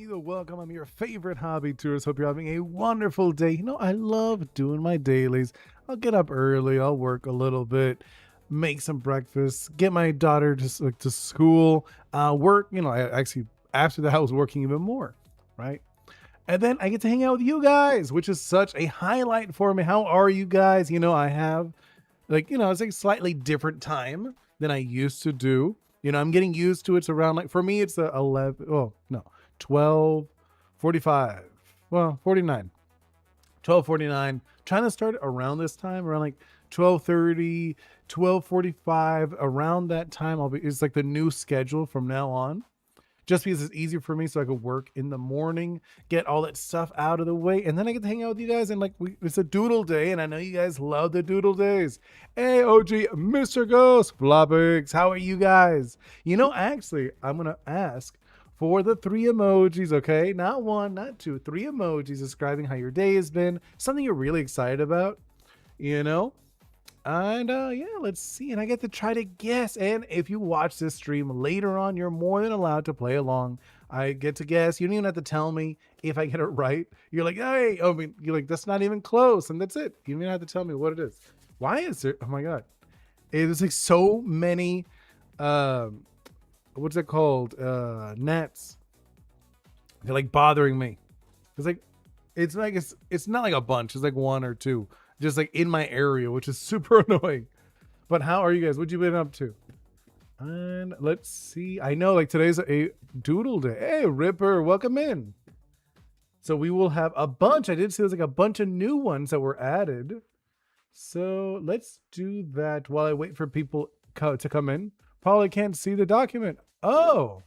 Welcome. I'm your favorite hobby tourist. Hope you're having a wonderful day. I love doing my dailies. I'll get up early, I'll work a little bit, make some breakfast, get my daughter to school, work. I actually, after that, I was working even more, right? And then I get to hang out with you guys, which is such a highlight for me. How are you guys? I have it's like slightly different time than I used to do. I'm getting used to it. It's around like for me it's 11, oh no, 12:45. Well, 49. 12:49. Trying to start around this time, around like 12:30, 12:45, around that time it's like the new schedule from now on, just because it's easier for me so I could work in the morning, get all that stuff out of the way, and then I get to hang out with you guys. And it's a doodle day, and I know you guys love the doodle days. Hey, OG, Mr. Ghost, Floppix, how are you guys? Actually, I'm going to ask for the three emojis, okay? Not one, not two, three emojis describing how your day has been, something you're really excited about, you know? And yeah, let's see. And I get to try to guess. And if you watch this stream later on, you're more than allowed to play along. I get to guess. You don't even have to tell me if I get it right. You're like, hey, you're like, that's not even close. And that's it. You don't even have to tell me what it is. Why is there? Oh my God. There's like so many, what's it called? Gnats. They're like bothering me. It's not like a bunch. It's like one or two. Just like in my area, which is super annoying. But how are you guys? What you been up to? And let's see. I know like today's a doodle day. Hey, Ripper, welcome in. So we will have a bunch. I did see there's like a bunch of new ones that were added. So let's do that while I wait for people to come in. Probably can't see the document. Oh,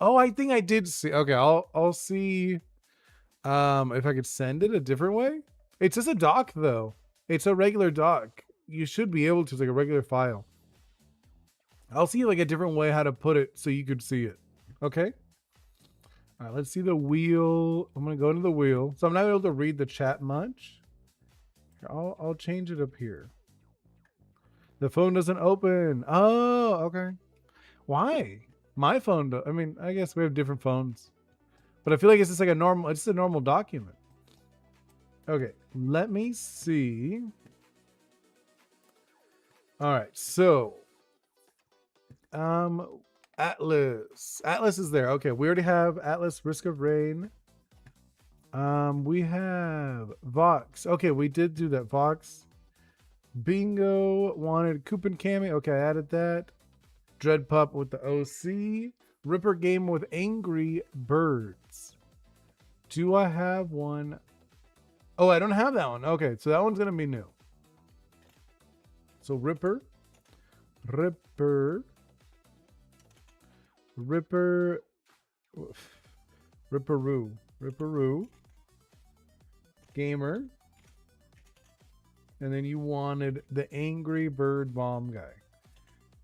I think I did see. Okay, I'll see if I could send it a different way. It's just a doc though. It's a regular doc. You should be able to, it's like a regular file. I'll see like a different way how to put it so you could see it. Okay. All right, let's see the wheel. I'm going to go into the wheel. So I'm not able to read the chat much. I'll change it up here. The phone doesn't open. Oh, okay. Why? My phone, I guess we have different phones. But I feel like it's just like it's a normal document. Okay, let me see. All right, so Atlas is there. Okay, we already have Atlas, Risk of Rain. We have Vox. Okay, we did do that. Vox. Bingo wanted Coupon Cami. Okay, I added that. Dread Pup with the OC. Ripper Game with Angry Birds. Do I have one? Oh, I don't have that one. Okay, so that one's going to be new. So Ripperoo. Gamer. And then you wanted the Angry Bird Bomb guy.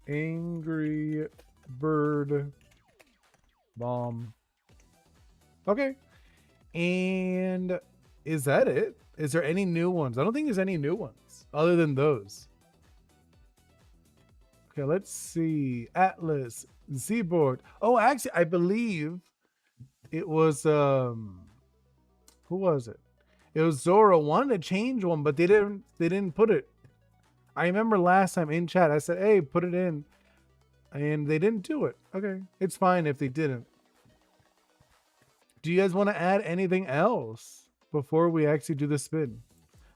Angry Bird Bomb. Okay. And is that it? Is there any new ones? I don't think there's any new ones other than those. Okay, let's see. Atlas, Seaboard. Oh, actually, I believe it was who was it? It was Zora wanted to change one, but they didn't put it. I remember last time in chat I said, hey, put it in. And they didn't do it. Okay. It's fine if they didn't. Do you guys want to add anything else before we actually do the spin?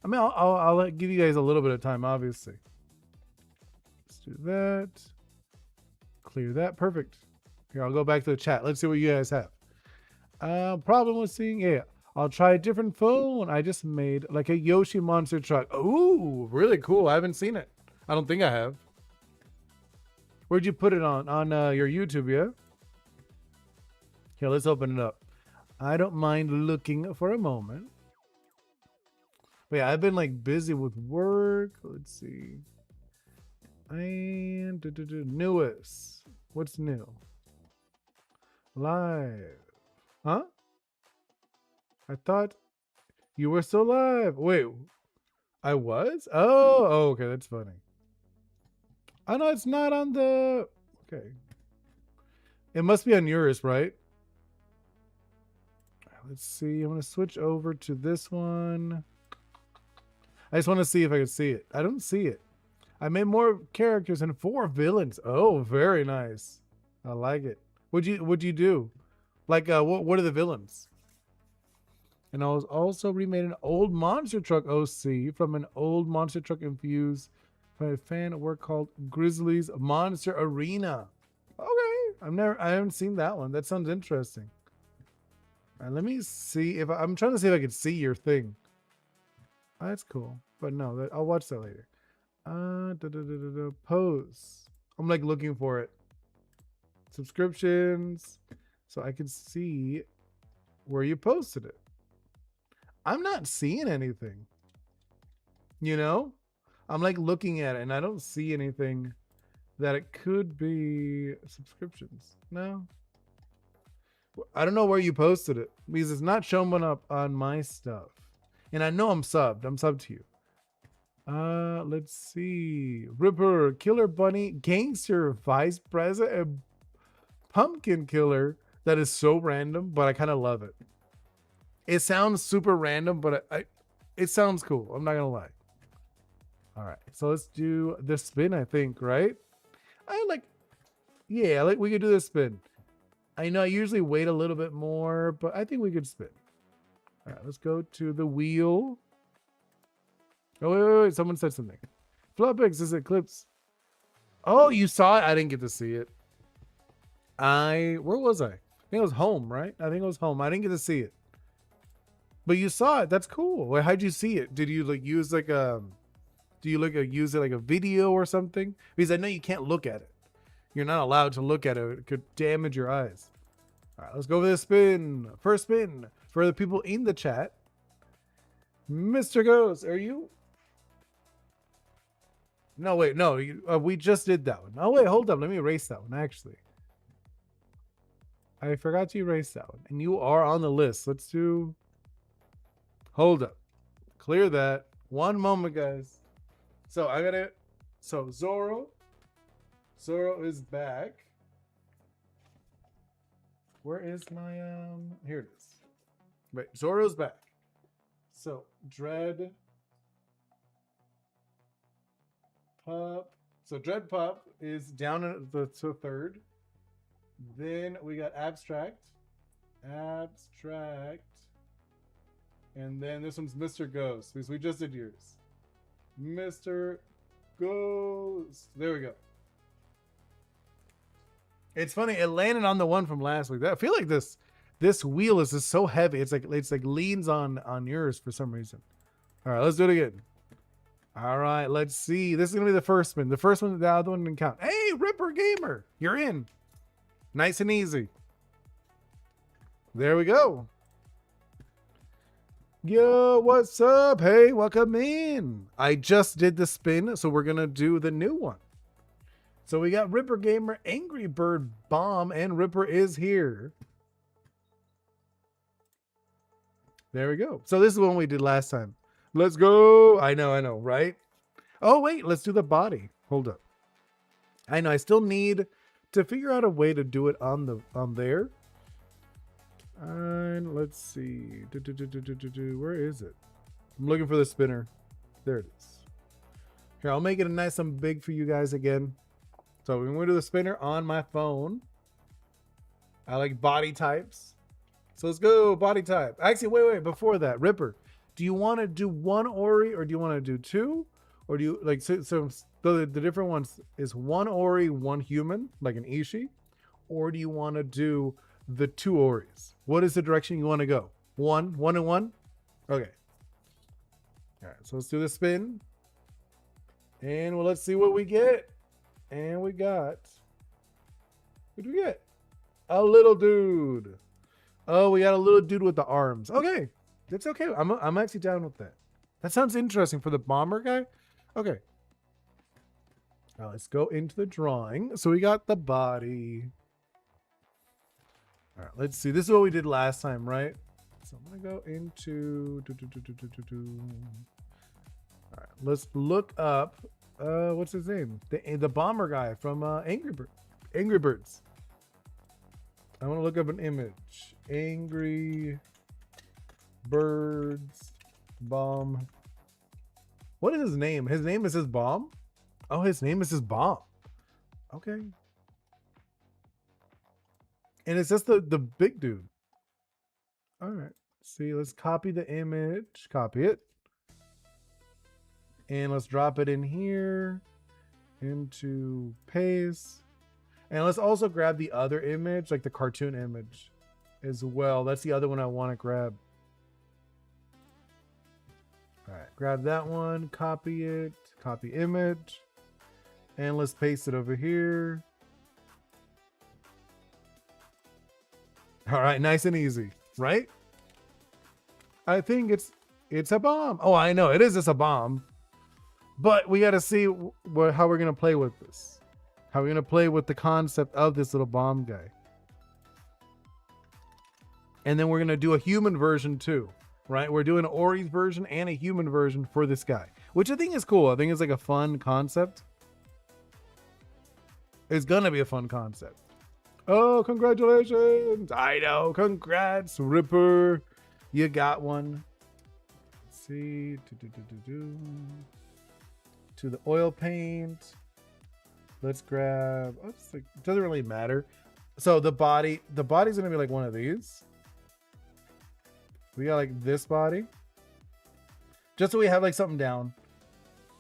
I'll give you guys a little bit of time, obviously. Let's do that. Clear that. Perfect. Here, I'll go back to the chat. Let's see what you guys have. Problem with seeing, yeah. I'll try a different phone. I just made like a Yoshi monster truck. Ooh, really cool. I haven't seen it. I don't think I have. Where'd you put it on your YouTube, yeah? Here, let's open it up. I don't mind looking for a moment. But yeah, I've been like busy with work. Let's see. And newest. What's new? Live. Huh? I thought you were still live. Wait, I was? Oh, okay, that's funny. I know it's not on the... Okay. It must be on yours, right? let's see. I'm gonna switch over to this one. I just want to see if I can see it. I don't see it. I made more characters and 4 villains. Oh, very nice. I like it. What'd you do? Like what are the villains? And I was also remade an old monster truck OC from an old monster truck infused by a fan work called Grizzly's Monster Arena. Okay. I haven't seen that one. That sounds interesting. All right, let me see if I'm trying to see if I can see your thing. Oh, that's cool. But no, I'll watch that later. Pose. I'm like looking for it. Subscriptions. So I can see where you posted it. I'm not seeing anything. You know? I'm like looking at it and I don't see anything that it could be subscriptions. No. I don't know where you posted it because it's not showing up on my stuff. And I know I'm subbed. I'm subbed to you. Let's see. Ripper, Killer Bunny, Gangster, Vice President, and Pumpkin Killer. That is so random, but I kind of love it. It sounds super random, but it sounds cool. I'm not gonna lie. All right, so let's do the spin. I think, right? Yeah, like we could do the spin. I know I usually wait a little bit more, but I think we could spin. All right, let's go to the wheel. Oh, wait. Someone said something. Flopix is Eclipse. Oh, you saw it? I didn't get to see it. Where was I? I think it was home, right? I think it was home. I didn't get to see it. But you saw it. That's cool. Wait, how'd you see it? Did you like use like use it like a video or something? Because I know you can't look at it. You're not allowed to look at it. It could damage your eyes. All right, let's go for the spin. First spin for the people in the chat. Mr. Ghost, are you? No, wait, no. We just did that one. Oh, wait, hold up. Let me erase that one, actually. I forgot to erase that one. And you are on the list. Let's do... Hold up. Clear that. One moment, guys. So, I gotta... So, Zoro. Zoro is back. Where is my... Here it is. Wait, Zoro's back. So, Dread... Pup. So Dread Pup is down at the third. Then we got Abstract. And then this one's Mr. Ghost, because we just did yours. Mr. Ghost. There we go. It's funny, it landed on the one from last week. I feel like this wheel is just so heavy. It's like leans on yours for some reason. All right, let's do it again. All right, let's see. This is going to be the first spin. The first one, the other one didn't count. Hey, Ripper Gamer, you're in. Nice and easy. There we go. Yo, what's up? Hey, welcome in. I just did the spin, so we're going to do the new one. So we got Ripper Gamer, Angry Bird Bomb, and Ripper is here. There we go. So this is one we did last time. Let's go. I know, right? Oh, wait, let's do the body. Hold up. I know, I still need to figure out a way to do it on there. And let's see. Where is it? I'm looking for the spinner. There it is. Here, I'll make it nice and big for you guys again. So we're going to do the spinner on my phone. I like body types. So let's go, body type. Actually, wait, before that, Ripper. Do you want to do one Ori or do you want to do two? Or do you like so the different ones is one Ori, one human, like an Ishii? Or do you want to do the 2 Oris? What is the direction you want to go? One and one? Okay. All right, so let's do the spin. And well, let's see what we get. And we got, what did we get? A little dude. Oh, we got a little dude with the arms. Okay. That's okay. I'm actually down with that. That sounds interesting for the bomber guy. Okay. Now let's go into the drawing. So we got the body. All right, let's see. This is what we did last time, right? So I'm going to go into... All right, let's look up... what's his name? The bomber guy from Angry Birds. I want to look up an image. Angry Birds. Bomb. What is his name? His name is his bomb? Oh, his name is his bomb. Okay. And it's just the big dude. All right. See, let's copy the image. Copy it. And let's drop it in here. Into paste. And let's also grab the other image, like the cartoon image as well. That's the other one I want to grab. All right, grab that one, copy it, copy image, and let's paste it over here. All right, nice and easy, right? I think it's a bomb. Oh, I know, it is just a bomb. But we got to see how we're going to play with this. How we're going to play with the concept of this little bomb guy. And then we're going to do a human version too. Right? We're doing Ori's version and a human version for this guy, which I think is cool. I think it's like a fun concept. It's gonna be a fun concept. Oh, congratulations. I know. Congrats, Ripper. You got one. Let's see. To the oil paint. Let's grab. Oh, it doesn't really matter. So the body's gonna be like one of these. We got like this body. Just so we have like something down.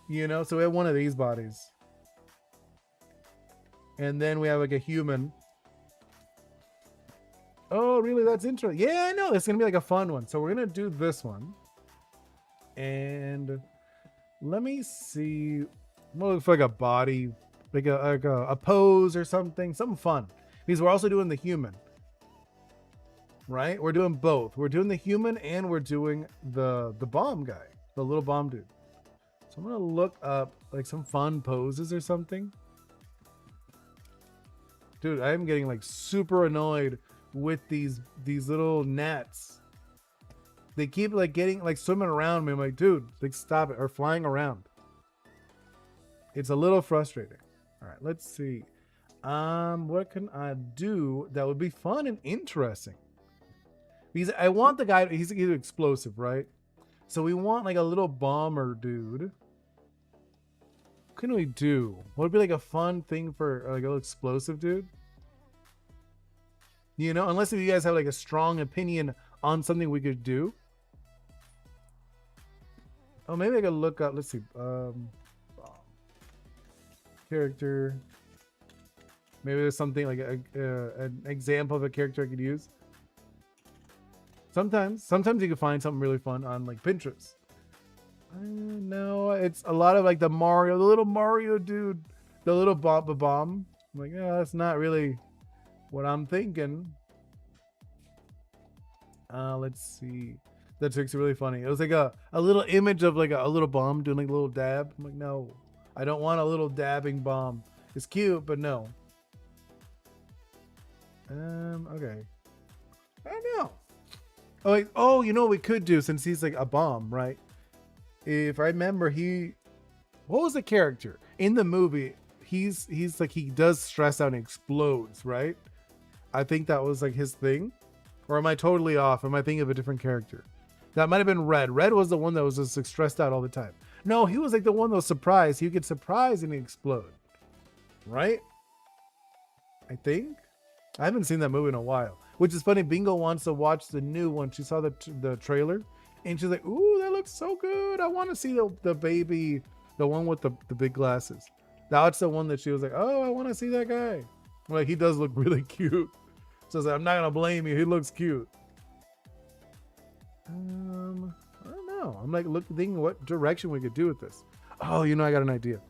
You know, so we have one of these bodies. And then we have like a human. Oh, really? That's interesting. Yeah, I know. It's going to be like a fun one. So we're going to do this one. And let me see. I'm going to look for like a body, like a pose or something. Something fun. Because we're also doing the human. Right? We're doing both. We're doing the human and we're doing the bomb guy, the little bomb dude. So I'm gonna look up like some fun poses or something. Dude, I am getting like super annoyed with these little gnats. They keep like getting like swimming around me. I'm like, dude, like stop it, or flying around. It's a little frustrating. All right, let's see. What can I do that would be fun and interesting? Because I want the guy, he's explosive, right? So we want like a little bomber dude. What can we do? What would be like a fun thing for like a little explosive dude? You know, unless if you guys have like a strong opinion on something we could do. Oh, maybe I could look up, let's see. Character. Maybe there's something like an example of a character I could use. Sometimes you can find something really fun on like Pinterest. No, it's a lot of like the little Mario dude, the little bomb. I'm like, yeah, that's not really what I'm thinking. Let's see. That trick's really funny. It was like a little image of like a little bomb doing like a little dab. I'm like, no, I don't want a little dabbing bomb. It's cute, but no. Okay. I don't know. Oh, wait. Oh, you know what we could do since he's like a bomb, right? If I remember, what was the character in the movie? He's like, he does stress out and explodes, right? I think that was like his thing. Or am I totally off? Am I thinking of a different character? That might have been Red. Red was the one that was just like stressed out all the time. No, he was like the one that was surprised. He could surprise and explode, right? I think. I haven't seen that movie in a while. Which is funny. Bingo wants to watch the new one. She saw the trailer, and she's like, "Ooh, that looks so good. I want to see the baby, the one with the big glasses." That's the one that she was like, "Oh, I want to see that guy." Like, he does look really cute. So I was like, I'm not gonna blame you. He looks cute. I don't know. I'm like thinking what direction we could do with this. Oh, you know, I got an idea.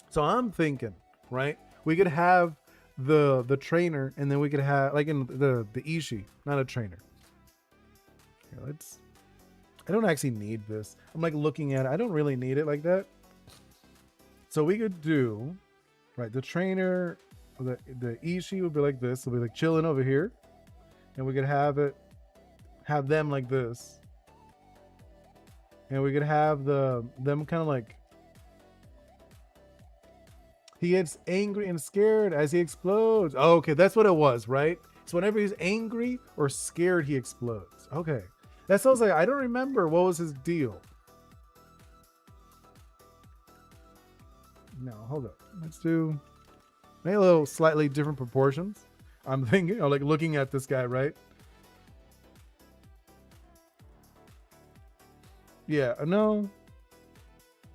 So I'm thinking, right? We could have the trainer, and then we could have like in the Ishi, not a trainer. Here, I don't actually need this. I'm like looking at it. I don't really need it like that. So we could do, right, the trainer, the Ishi would be like this. It'll be like chilling over here, and we could have them like this, and we could have them kind of like, he gets angry and scared as he explodes. Oh, okay, that's what it was, right? So whenever he's angry or scared, he explodes. Okay, That sounds like I don't remember what was his deal. No, hold up. Let's do maybe a little slightly different proportions. I'm thinking, like looking at this guy, right? Yeah, no.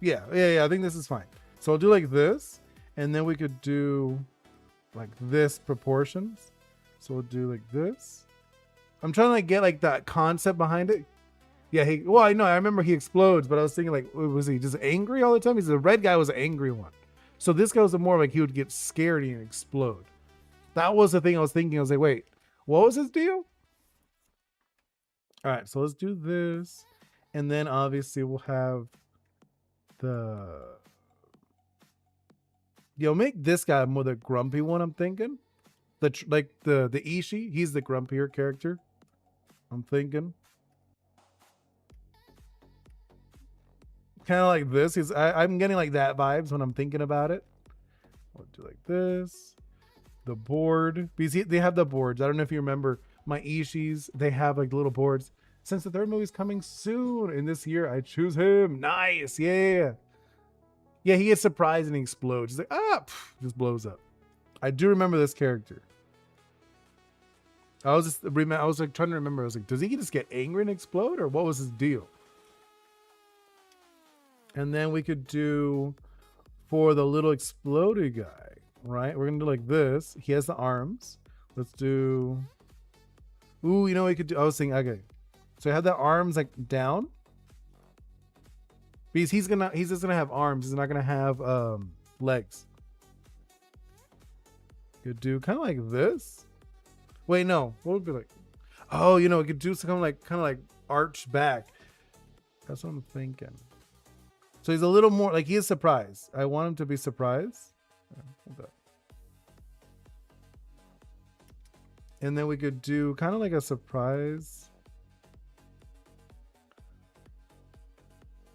Yeah. I think this is fine. So I'll do like this, and then we could do like this proportions. So we'll do like this. I'm trying to like get like that concept behind it. Yeah, well, I know, I remember he explodes, but I was thinking like, was he just angry all the time? He's the red guy was an angry one. So this guy was more like he would get scared and explode. That was the thing I was thinking. I was like, wait, what was his deal? All right, so let's do this. And then obviously we'll have make this guy more the grumpy one, I'm thinking. The Ishii, he's the grumpier character, I'm thinking. Kind of like this. I'm getting like that vibes when I'm thinking about it. I'll do like this. The board, because they have the boards. I don't know if you remember my Ishis. They have like little boards. Since the third movie's coming soon in this year, I choose him. Nice, yeah. Yeah, he gets surprised and he explodes. He's like, just blows up. I do remember this character. I was like trying to remember. I was like, does he just get angry and explode, or what was his deal? And then we could do for the little exploded guy, right? We're gonna do like this. He has the arms. Let's do. Ooh, you know what we could do? I was thinking, okay. So I have the arms like down. Because he's just gonna have arms. He's not gonna have legs. Could do kind of like this. Wait, no. What would it be like? Oh, you know, we could do some kind of like arch back. That's what I'm thinking. So he's a little more like he is surprised. I want him to be surprised. And then we could do kind of like a surprise.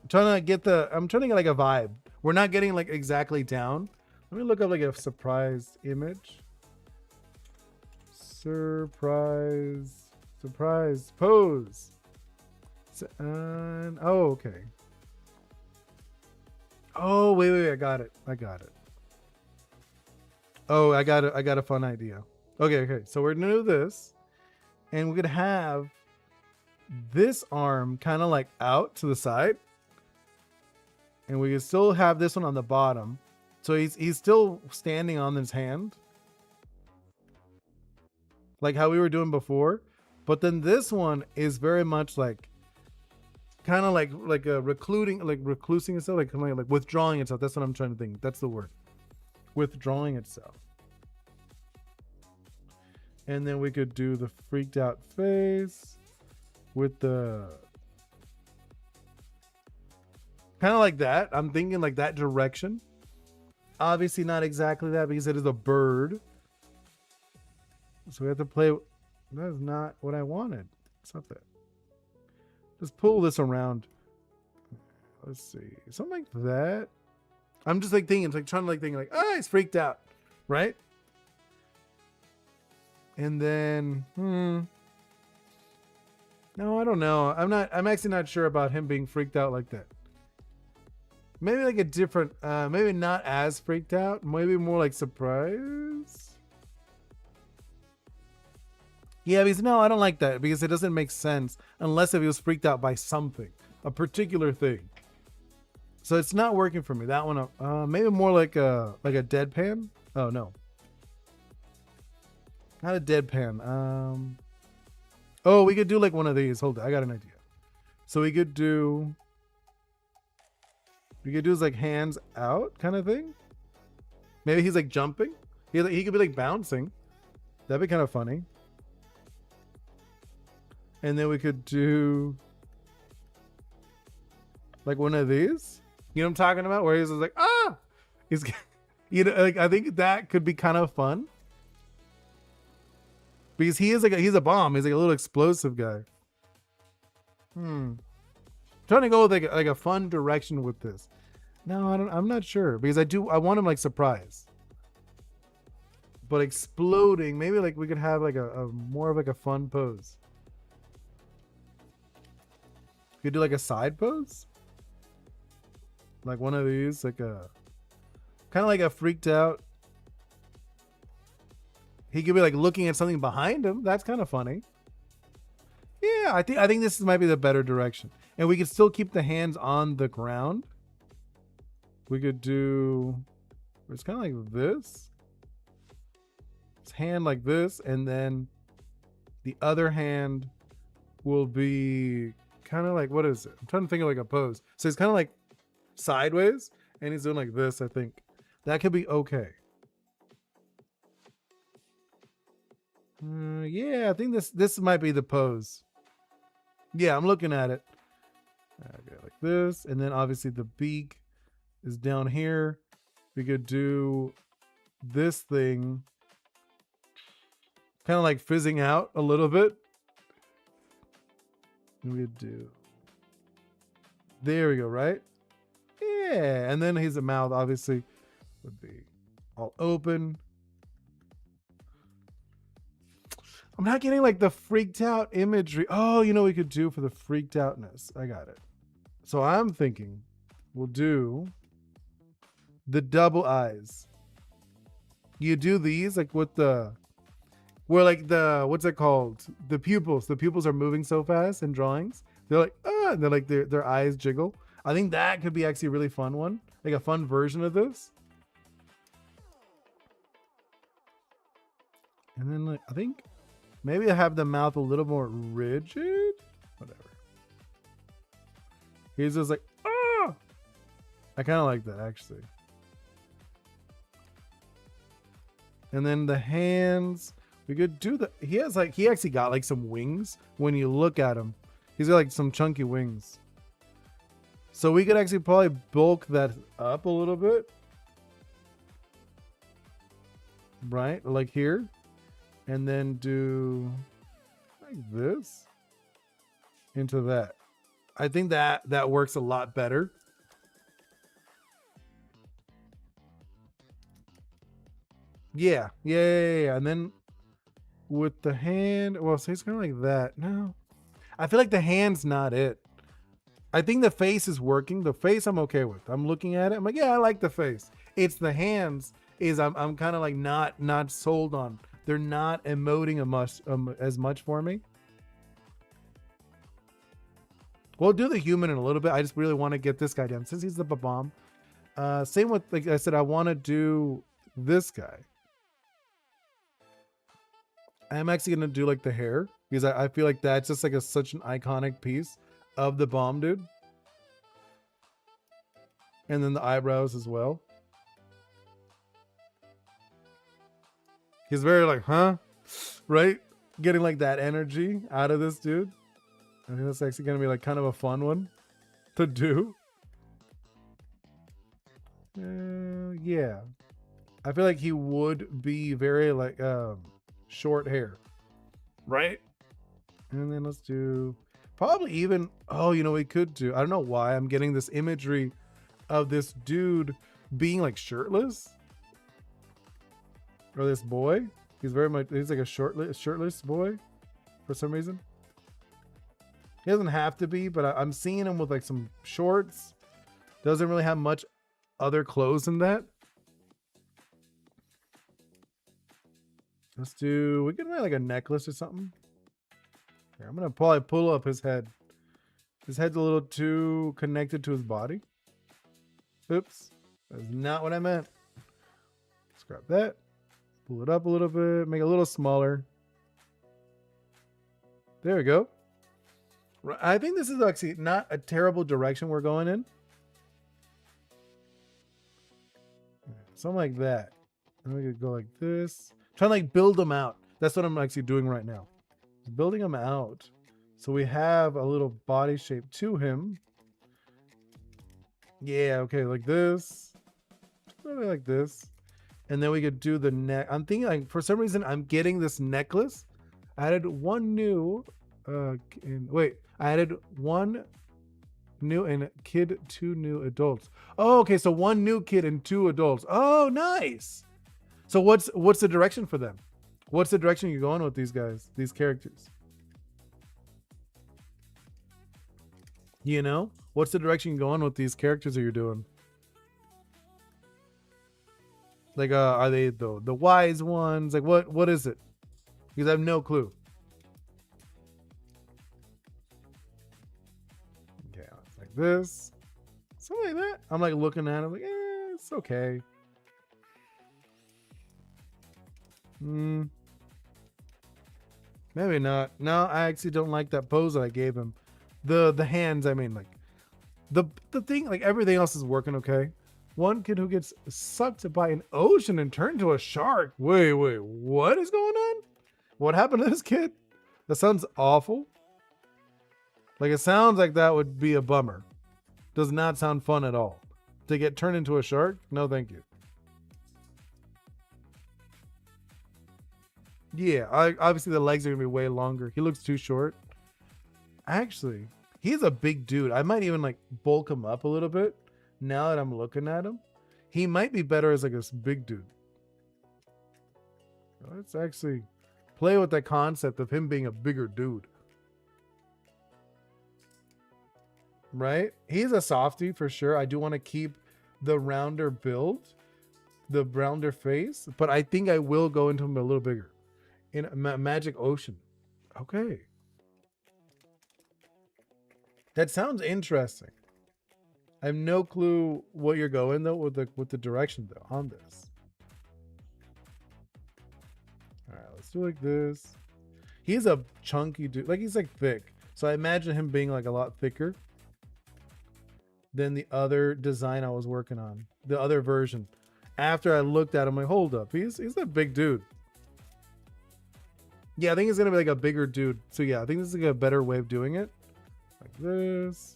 I'm trying to get like a vibe. We're not getting like exactly down. Let me look up like a surprise image. Surprise pose. Oh, okay. Oh, wait, I got it. Oh, I got a fun idea. Okay. So we're gonna do this, and we're gonna have this arm kind of like out to the side, and we can still have this one on the bottom. So he's still standing on his hand, like how we were doing before, but then this one is very much like kind of like a reclusing itself, like withdrawing itself. That's what I'm trying to think. That's the word. Withdrawing itself. And then we could do the freaked out face with the kind of like that. I'm thinking like that direction. Obviously not exactly that because it is a bird. So we have to play. That is not what I wanted. It's not that. Just pull this around. Let's see. Something like that. I'm just like thinking, trying to think he's freaked out. Right? And then, no, I don't know. I'm actually not sure about him being freaked out like that. Maybe like a different, maybe not as freaked out. Maybe more like surprise. Yeah, because no, I don't like that because it doesn't make sense unless if he was freaked out by something, a particular thing. So it's not working for me. That one, maybe more like a deadpan. Oh no, not a deadpan. Oh, we could do like one of these. Hold on, I got an idea. So we could do is like hands out kind of thing. Maybe he's like jumping. He could be like bouncing. That'd be kind of funny. And then we could do like one of these. You know what I'm talking about? Where he's like, he's, like I think that could be kind of fun because he's a bomb. He's like a little explosive guy. Trying to go with like a fun direction with this. No, I'm not sure because I want him like surprised, but exploding. Maybe like we could have like a more of like a fun pose. You could do like a side pose. Like one of these, like a kind of like a freaked out. He could be like looking at something behind him. That's kind of funny. Yeah, I think this might be the better direction. And we could still keep the hands on the ground. We could do, it's kind of like this. His hand like this, and then the other hand will be kind of like, what is it? I'm trying to think of like a pose. So it's kind of like sideways, and he's doing like this, I think. That could be okay. Yeah, I think this might be the pose. Yeah, I'm looking at it. Okay, like this, and then obviously the beak is down here. We could do this thing, kind of like fizzing out a little bit. And we could do, there we go, right? Yeah, and then his mouth obviously would be all open. I'm not getting like the freaked out imagery. Oh, you know what we could do for the freaked outness? I got it. So I'm thinking we'll do the double eyes. You do these like with the, where like the, what's it called? The pupils. The pupils are moving so fast in drawings. They're like, ah, and they're like their eyes jiggle. I think that could be actually a really fun one. Like a fun version of this. And then like, I think maybe I have the mouth a little more rigid. Whatever. He's just like, ah! I kind of like that actually. And then the hands, we could do the, he actually got like some wings when you look at him. He's got like some chunky wings. So we could actually probably bulk that up a little bit. Right? Like here. And then do like this into that. I think that works a lot better. Yeah. And then with the hand, well, so it's kind of like that. No, I feel like the hand's not it. I think the face is working. The face I'm okay with. I'm looking at it. I'm like, yeah, I like the face. It's the hands is I'm kind of like not sold on. They're not emoting as much for me. We'll do the human in a little bit. I just really want to get this guy down since he's the bomb. Same with, like I said, I want to do this guy. I'm actually going to do like the hair because I feel like that's just like such an iconic piece of the bomb dude. And then the eyebrows as well. He's very like, huh? Right? Getting like that energy out of this dude. I think that's actually going to be like kind of a fun one to do. Yeah. I feel like he would be very like short hair. Right? And then let's do probably even, oh, you know, we could do, I don't know why I'm getting this imagery of this dude being like shirtless. Or this boy. He's very much, he's like a shirtless boy for some reason. He doesn't have to be, but I'm seeing him with like some shorts. Doesn't really have much other clothes than that. Let's do, we can wear like a necklace or something. Here, I'm gonna probably pull up his head. His head's a little too connected to his body. Oops, that's not what I meant. Let's grab that. Pull it up a little bit, make it a little smaller. There we go. I think this is actually not a terrible direction we're going in. Something like that. And we could go like this. Trying to like build them out. That's what I'm actually doing right now. Building them out. So we have a little body shape to him. Yeah, okay, like this. Probably like this. And then we could do the neck. I'm thinking like for some reason I'm getting this necklace. I added one new I added one new and kid, 2 new adults. Oh, okay, so 1 new kid and 2 adults. Oh, nice. So what's the direction for them? What's the direction you're going with these guys, these characters? You know, what's the direction you're going with these characters that you're doing? Like, are they the wise ones? Like, what is it? Because I have no clue. Okay, it's like this, something like that. I'm like looking at it, like, it's okay. Maybe not. No, I actually don't like that pose that I gave him. The hands, I mean, like the thing, like everything else is working okay. One kid who gets sucked by an ocean and turned to a shark. Wait, what is going on? What happened to this kid? That sounds awful. Like, it sounds like that would be a bummer. Does not sound fun at all. To get turned into a shark? No, thank you. Yeah, obviously the legs are gonna be way longer. He looks too short. Actually, he's a big dude. I might even like bulk him up a little bit now that I'm looking at him. He might be better as like a big dude. Let's actually play with that concept of him being a bigger dude. Right? He's a softie for sure. I do want to keep the rounder build, the rounder face, but I think I will go into him a little bigger in a magic ocean. Okay. That sounds interesting. I have no clue what you're going though with the direction though on this. All right, let's do like this. He's a chunky dude, like he's like thick. So I imagine him being like a lot thicker than the other design I was working on, the other version. After I looked at him, like, hold up, he's a big dude. Yeah, I think it's gonna be like a bigger dude. So yeah, I think this is like a better way of doing it. Like this.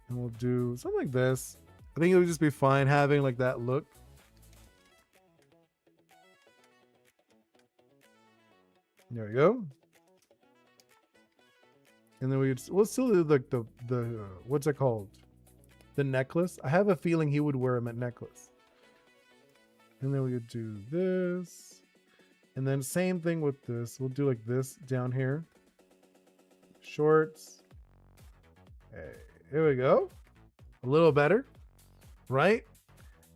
And we'll do something like this. I think it would just be fine having like that look. There we go. And then we'll still do like the what's it called? The necklace. I have a feeling he would wear him at necklace. And then we would do this. And then same thing with this. We'll do like this down here. Shorts. Hey, here we go. A little better, right?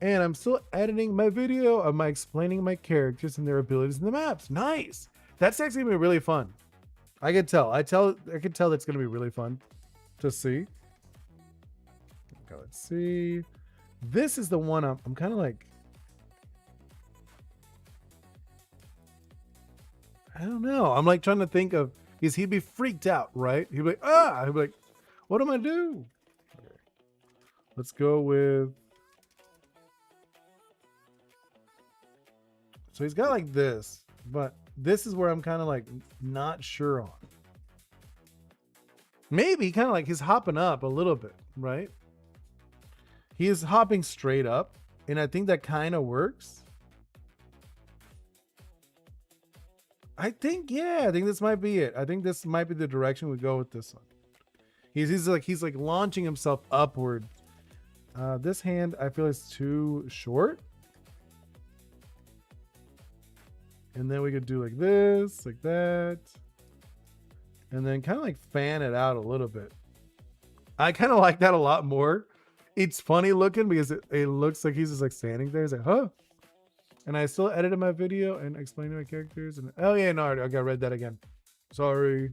And I'm still editing my video of my explaining my characters and their abilities in the maps. Nice. That's actually gonna be really fun. I can tell. I can tell it's gonna be really fun to see. Okay, let's see. This is the one I'm kind of like, I don't know. I'm like trying to think of, because he'd be freaked out, right? He'd be like, ah, he'd be like, what am I do? Okay. Let's go with, so he's got like this, but this is where I'm kind of like not sure on. Maybe kind of like he's hopping up a little bit, right? He is hopping straight up, and I think that kind of works. I think this might be it. I think this might be the direction we go with this one. He's like launching himself upward. This hand I feel is too short. And then we could do like this, like that. And then kind of like fan it out a little bit. I kind of like that a lot more. It's funny looking because it looks like he's just like standing there. He's like, huh? And I still edited my video and explained my characters. And oh yeah, no, I read that again. Sorry.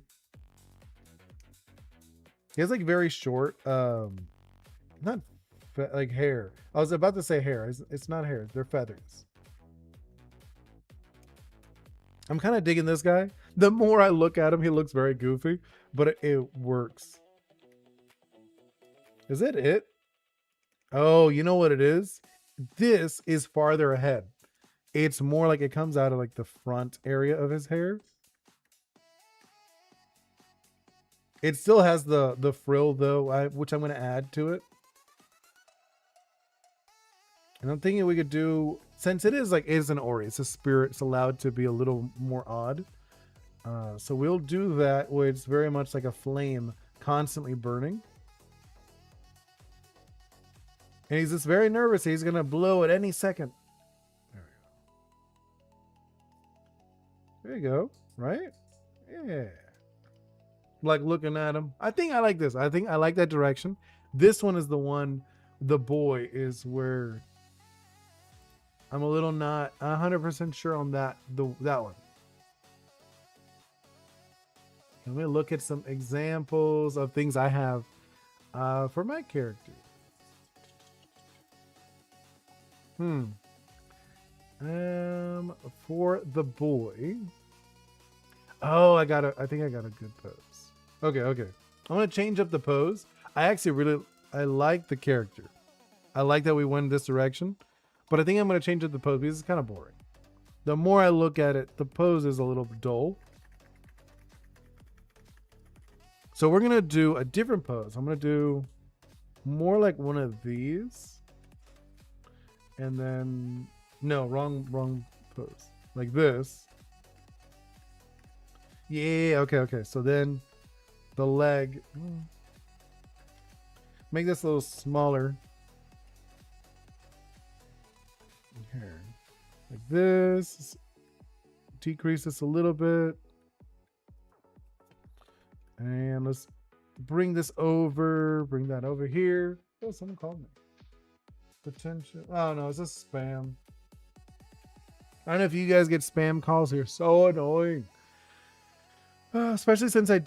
He has like very short, not like hair. I was about to say hair. It's not hair. They're feathers. I'm kind of digging this guy. The more I look at him, he looks very goofy, but it works. Is that it? Oh, you know what it is? This is farther ahead. It's more like it comes out of like the front area of his hair. It still has the frill though, which I'm going to add to it. And I'm thinking we could do, since it is an Ori, it's a spirit, it's allowed to be a little more odd. So we'll do that where it's very much like a flame constantly burning. And he's just very nervous. He's going to blow at any second. There you go. Right? Yeah. Like looking at him. I think I like this. I think I like that direction. This one is the one, the boy is where I'm a little not 100% sure on that one. Let me look at some examples of things I have for my character. For the boy. Oh, I think I got a good pose. Okay. I'm gonna change up the pose. I like the character. I like that we went this direction, but I think I'm gonna change up the pose because it's kind of boring. The more I look at it, the pose is a little dull. So we're gonna do a different pose. I'm gonna do more like one of these. And then, no, wrong pose. Like this. Yeah, okay. So then the leg, make this a little smaller. Here, like this. Decrease this a little bit. And let's bring this over, bring that over here. Oh, someone called me. Potential. Oh no, it's just spam. I don't know if you guys get spam calls here. So annoying. Especially since I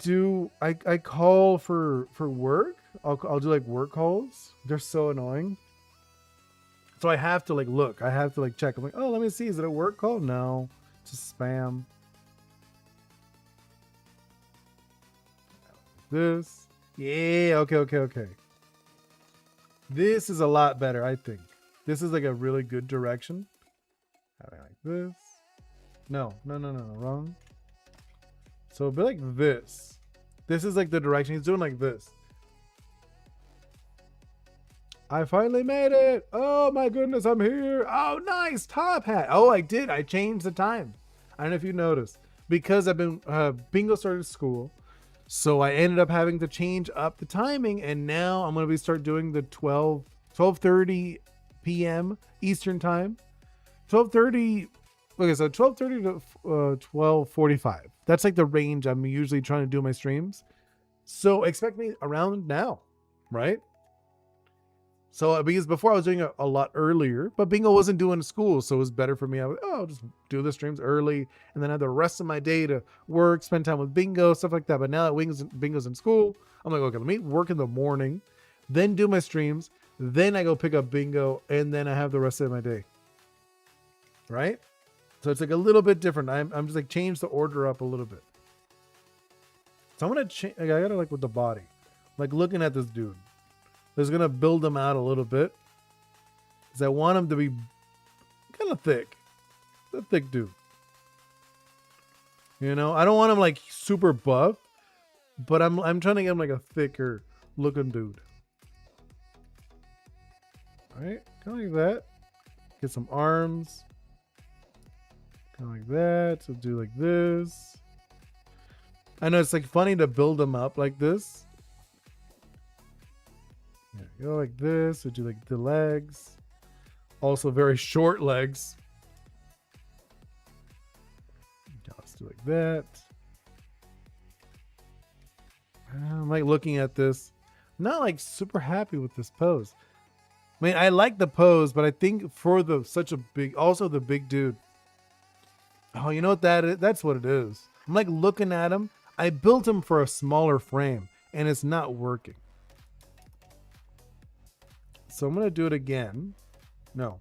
call for work. I'll do like work calls. They're so annoying. So I have to like look. I have to like check. I'm like, oh, let me see. Is it a work call? No, it's just spam. This. Yeah, okay. This is a lot better, I think. This is like a really good direction. Having like this. No, wrong. So a bit like this. This is like the direction. He's doing like this. I finally made it. Oh my goodness, I'm here. Oh, nice top hat. Oh, I did. I changed the time. I don't know if you noticed. Because I've been, Bingo started school. So I ended up having to change up the timing. And now I'm going to start doing the 12:30 p.m. Eastern time. 12:30. Okay, so 12:30 to 12:45. That's like the range I'm usually trying to do my streams. So expect me around now, right? So because before I was doing it a lot earlier, but Bingo wasn't doing school, so it was better for me. I'll just do the streams early and then have the rest of my day to work, spend time with Bingo, stuff like that. But now that Bingo's in school, I'm like, okay, let me work in the morning, then do my streams, then I go pick up Bingo, and then I have the rest of my day. Right? So it's like a little bit different. I'm just like change the order up a little bit. So I'm gonna change. I gotta like with the body, like looking at this dude. I was gonna build him out a little bit because I want him to be kind of thick. A thick dude. You know, I don't want him like super buff, but I'm trying to get him like a thicker looking dude. All right, kind of like that. Get some arms. Kind of like that. So do like this. I know it's like funny to build them up like this. Yeah, go like this. So do like the legs. Also very short legs. Let's do like that. I'm like looking at this. I'm not like super happy with this pose. I mean, I like the pose, but I think for the big dude. Oh, you know what that is? That's what it is. I'm like looking at him. I built him for a smaller frame and it's not working. So I'm going to do it again. No.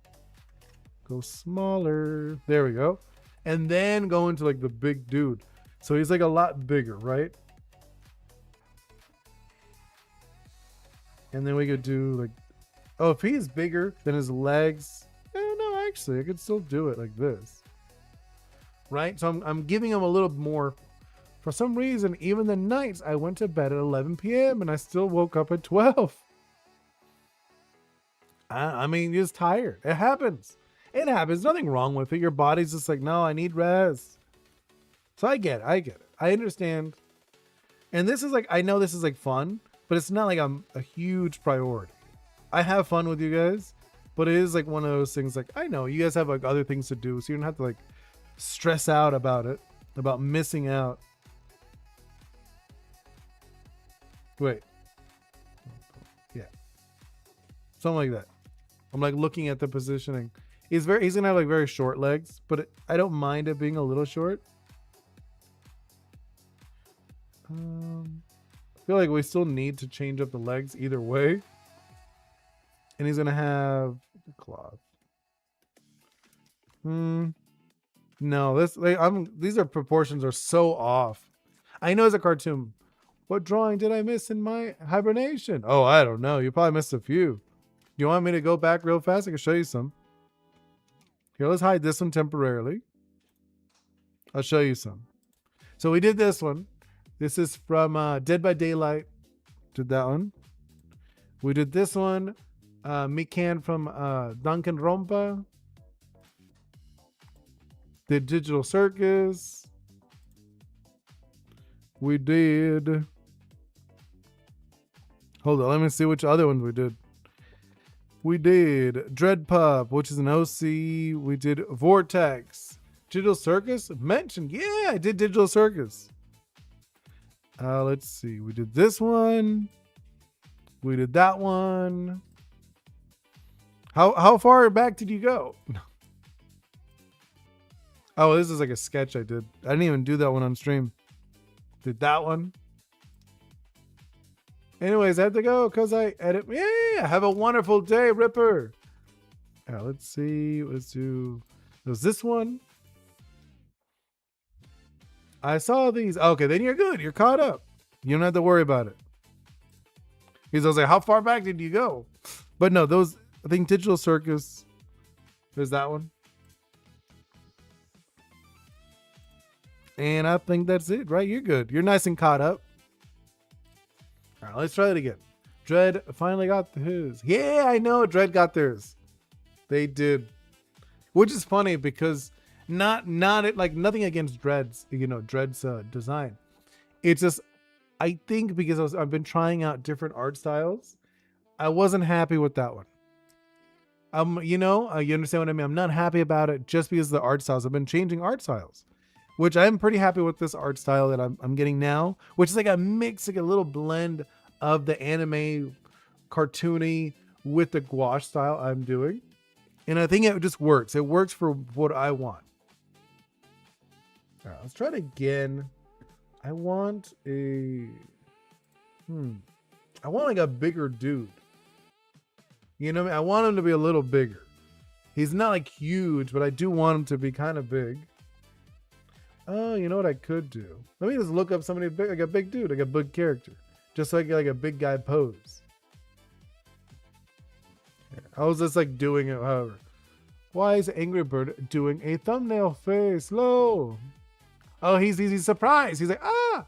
Go smaller. There we go. And then go into like the big dude. So he's like a lot bigger, right? And then we could do like, oh, if he's bigger than his legs. No, actually, I could still do it like this. Right? So I'm giving him a little more. For some reason, even the nights I went to bed at 11 p.m. and I still woke up at 12. I mean, you're just tired. It happens. It happens. Nothing wrong with it. Your body's just like, no, I need rest. So I get it. I understand. And this is like, I know this is like fun, but it's not like I'm a huge priority. I have fun with you guys, but it is like one of those things like, I know you guys have like other things to do, so you don't have to like stress out about it, about missing out. Wait. Yeah. Something like that. I'm like looking at the positioning. He's gonna have like very short legs, but I don't mind it being a little short. I feel like we still need to change up the legs either way. And he's gonna have the cloth. No, these proportions are so off. I know it's a cartoon. What drawing did I miss in my hibernation? Oh, I don't know. You probably missed a few. You want me to go back real fast? I can show you some. Here, let's hide this one temporarily. I'll show you some. So we did this one. This is from Dead by Daylight. Did that one. We did this one. Mikan from Danganronpa. Did Digital Circus. We did. Hold on, let me see which other ones we did. We did Dread Pup, which is an OC. We did Vortex. Digital Circus? Mentioned. Yeah, I did Digital Circus. Let's see. We did this one. We did that one. How far back did you go? Oh, this is like a sketch I did. I didn't even do that one on stream. Did that one. Anyways, I have to go because I edit. Yeah, have a wonderful day, Ripper. Let's see. Let's do. There's this one. I saw these. Okay, then you're good. You're caught up. You don't have to worry about it. Because I was like, how far back did you go? But no, those, I think Digital Circus. There's that one. And I think that's it, right? You're good. You're nice and caught up. All right, let's try it again. Dread finally got his. Yeah, I know. Dread got theirs. They did. Which is funny because not like nothing against Dread's, Dread's design. It's just, I think because I've been trying out different art styles, I wasn't happy with that one. You understand what I mean? I'm not happy about it just because of the art styles. I've been changing art styles, which I'm pretty happy with this art style that I'm getting now, which is like a mix, like a little blend of the anime cartoony with the gouache style I'm doing. And I think it just works. It works for what I want. All right, let's try it again. I want like a bigger dude. You know what I mean? I want him to be a little bigger. He's not like huge, but I do want him to be kind of big. Oh, you know what I could do? Let me just look up somebody big, like a big dude, like a big character. Just so I get like a big guy pose. I was just like doing it, however. Why is Angry Bird doing a thumbnail face? Low. Oh, he's surprised. He's like, ah!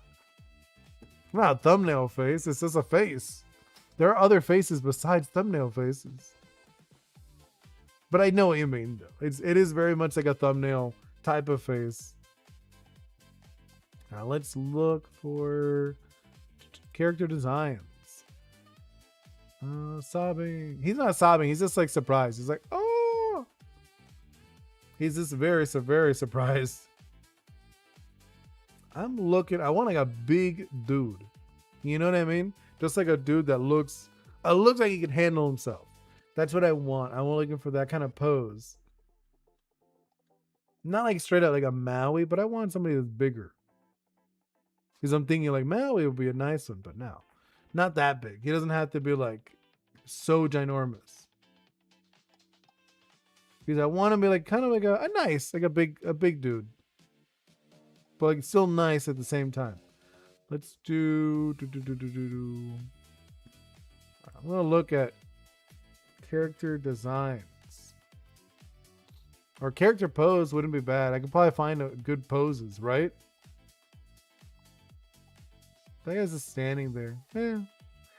Not a thumbnail face. It's just a face. There are other faces besides thumbnail faces. But I know what you mean, though. It is very much like a thumbnail type of face. Now let's look for character designs. Sobbing. He's not sobbing. He's just like surprised. He's like, oh! He's just very, very surprised. I want like a big dude. You know what I mean? Just like a dude that looks like he can handle himself. That's what I want. I'm looking for that kind of pose. Not like straight up like a Maui, but I want somebody that's bigger. Because I'm thinking like Maui would be a nice one, but no. Not that big. He doesn't have to be like so ginormous. Because I want to be like kind of like a nice, like a big dude. But like still nice at the same time. Let's do. I'm gonna look at character designs. Or character pose wouldn't be bad. I could probably find good poses, right? That guy's just standing there. Yeah.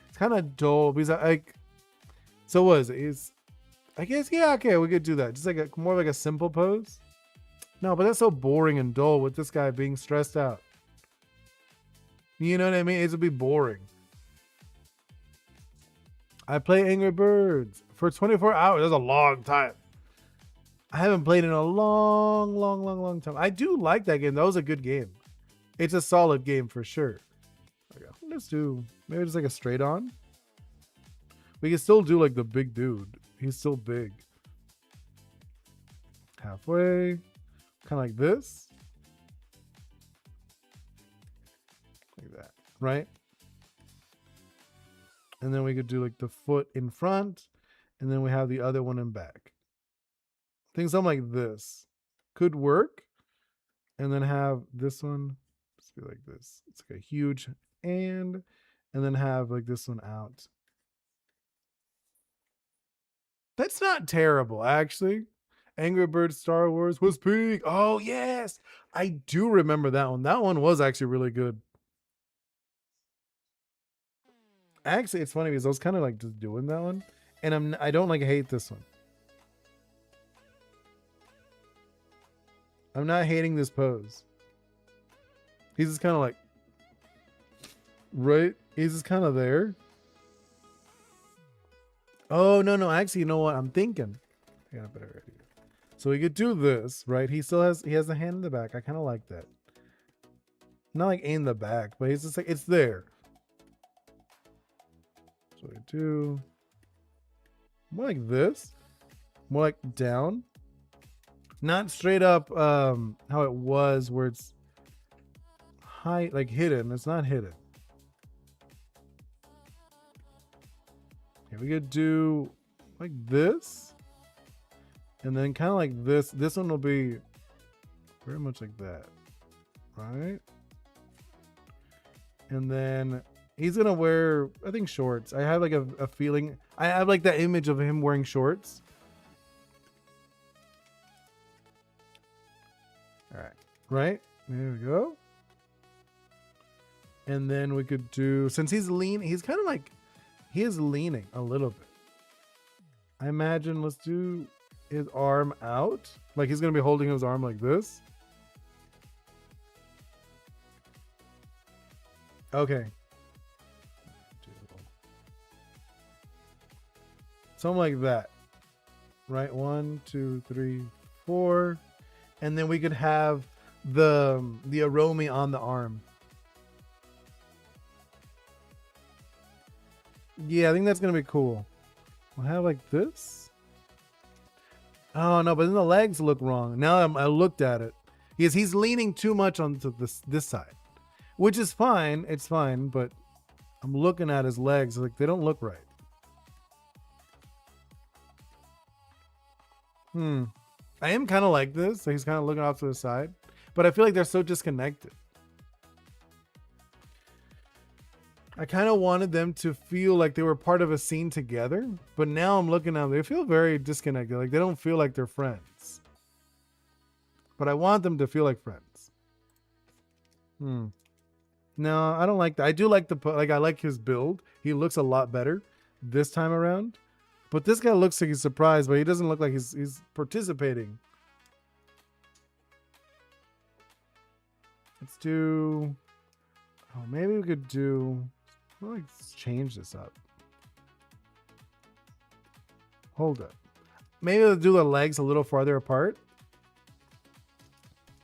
It's kind of dull because so what is it? I guess, yeah, okay, we could do that. Just like more like a simple pose. No, but that's so boring and dull with this guy being stressed out. You know what I mean? It would be boring. I play Angry Birds for 24 hours. That's a long time. I haven't played in a long time. I do like that game. That was a good game. It's a solid game for sure. There we go. Let's do maybe just like a straight on. We can still do like the big dude. He's still big. Halfway. Kind of like this. Like that. Right? And then we could do like the foot in front. And then we have the other one in back. I think something like this could work. And then have this one. Let's be like this. It's like a huge and then have like this one out. That's not terrible, actually. Angry Birds Star Wars was peak. Oh, yes. I do remember that one. That one was actually really good. Actually, it's funny because I was kind of like just doing that one. And I don't like hate this one. I'm not hating this pose. He's just kind of like, right? He's just kind of there. Oh, no. Actually, you know what? I'm thinking. I got a better idea. So we could do this, right? He has the hand in the back. I kind of like that. Not like in the back, but he's just like, it's there. So we do more like this. More like down. Not straight up how it was where it's high, like hidden. It's not hidden. Okay, we could do like this. And then kind of like this. This one will be very much like that. Right? And then he's going to wear, I think, shorts. I have like a feeling. I have like that image of him wearing shorts. All right. Right? There we go. And then we could do, since he's leaning, he's kind of like, he is leaning a little bit. I imagine, let's do his arm out. Like he's going to be holding his arm like this. Okay. Something like that. Right? 1, 2, 3, 4. And then we could have the aromi on the arm. Yeah, I think that's going to be cool. We'll have like this. Oh, no, but then the legs look wrong. Now I looked at it. He's leaning too much onto this side, which is fine. It's fine, but I'm looking at his legs. Like, they don't look right. I am kind of like this. So he's kind of looking off to the side. But I feel like they're so disconnected. I kind of wanted them to feel like they were part of a scene together. But now I'm looking at them. They feel very disconnected. Like they don't feel like they're friends. But I want them to feel like friends. No, I don't like that. I do like I like his build. He looks a lot better this time around. But this guy looks like he's surprised, but he doesn't look like he's participating. Let's do... Oh, maybe we could do... Let's change this up. Hold up. Maybe we'll do the legs a little farther apart.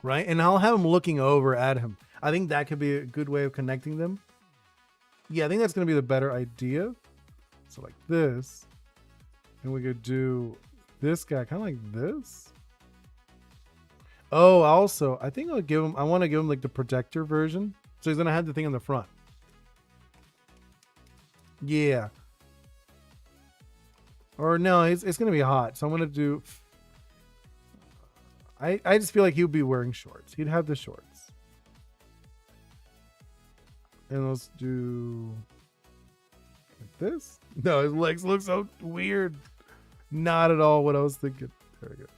Right? And I'll have him looking over at him. I think that could be a good way of connecting them. Yeah, I think that's going to be the better idea. So like this. And we could do this guy kind of like this. Oh, also, I think I want to give him like the protector version. So he's going to have the thing in the front. Yeah. Or no, it's going to be hot. So I'm going to do... I just feel like he would be wearing shorts. He'd have the shorts. And let's do... like this. No, his legs look so weird. Not at all what I was thinking. There we go.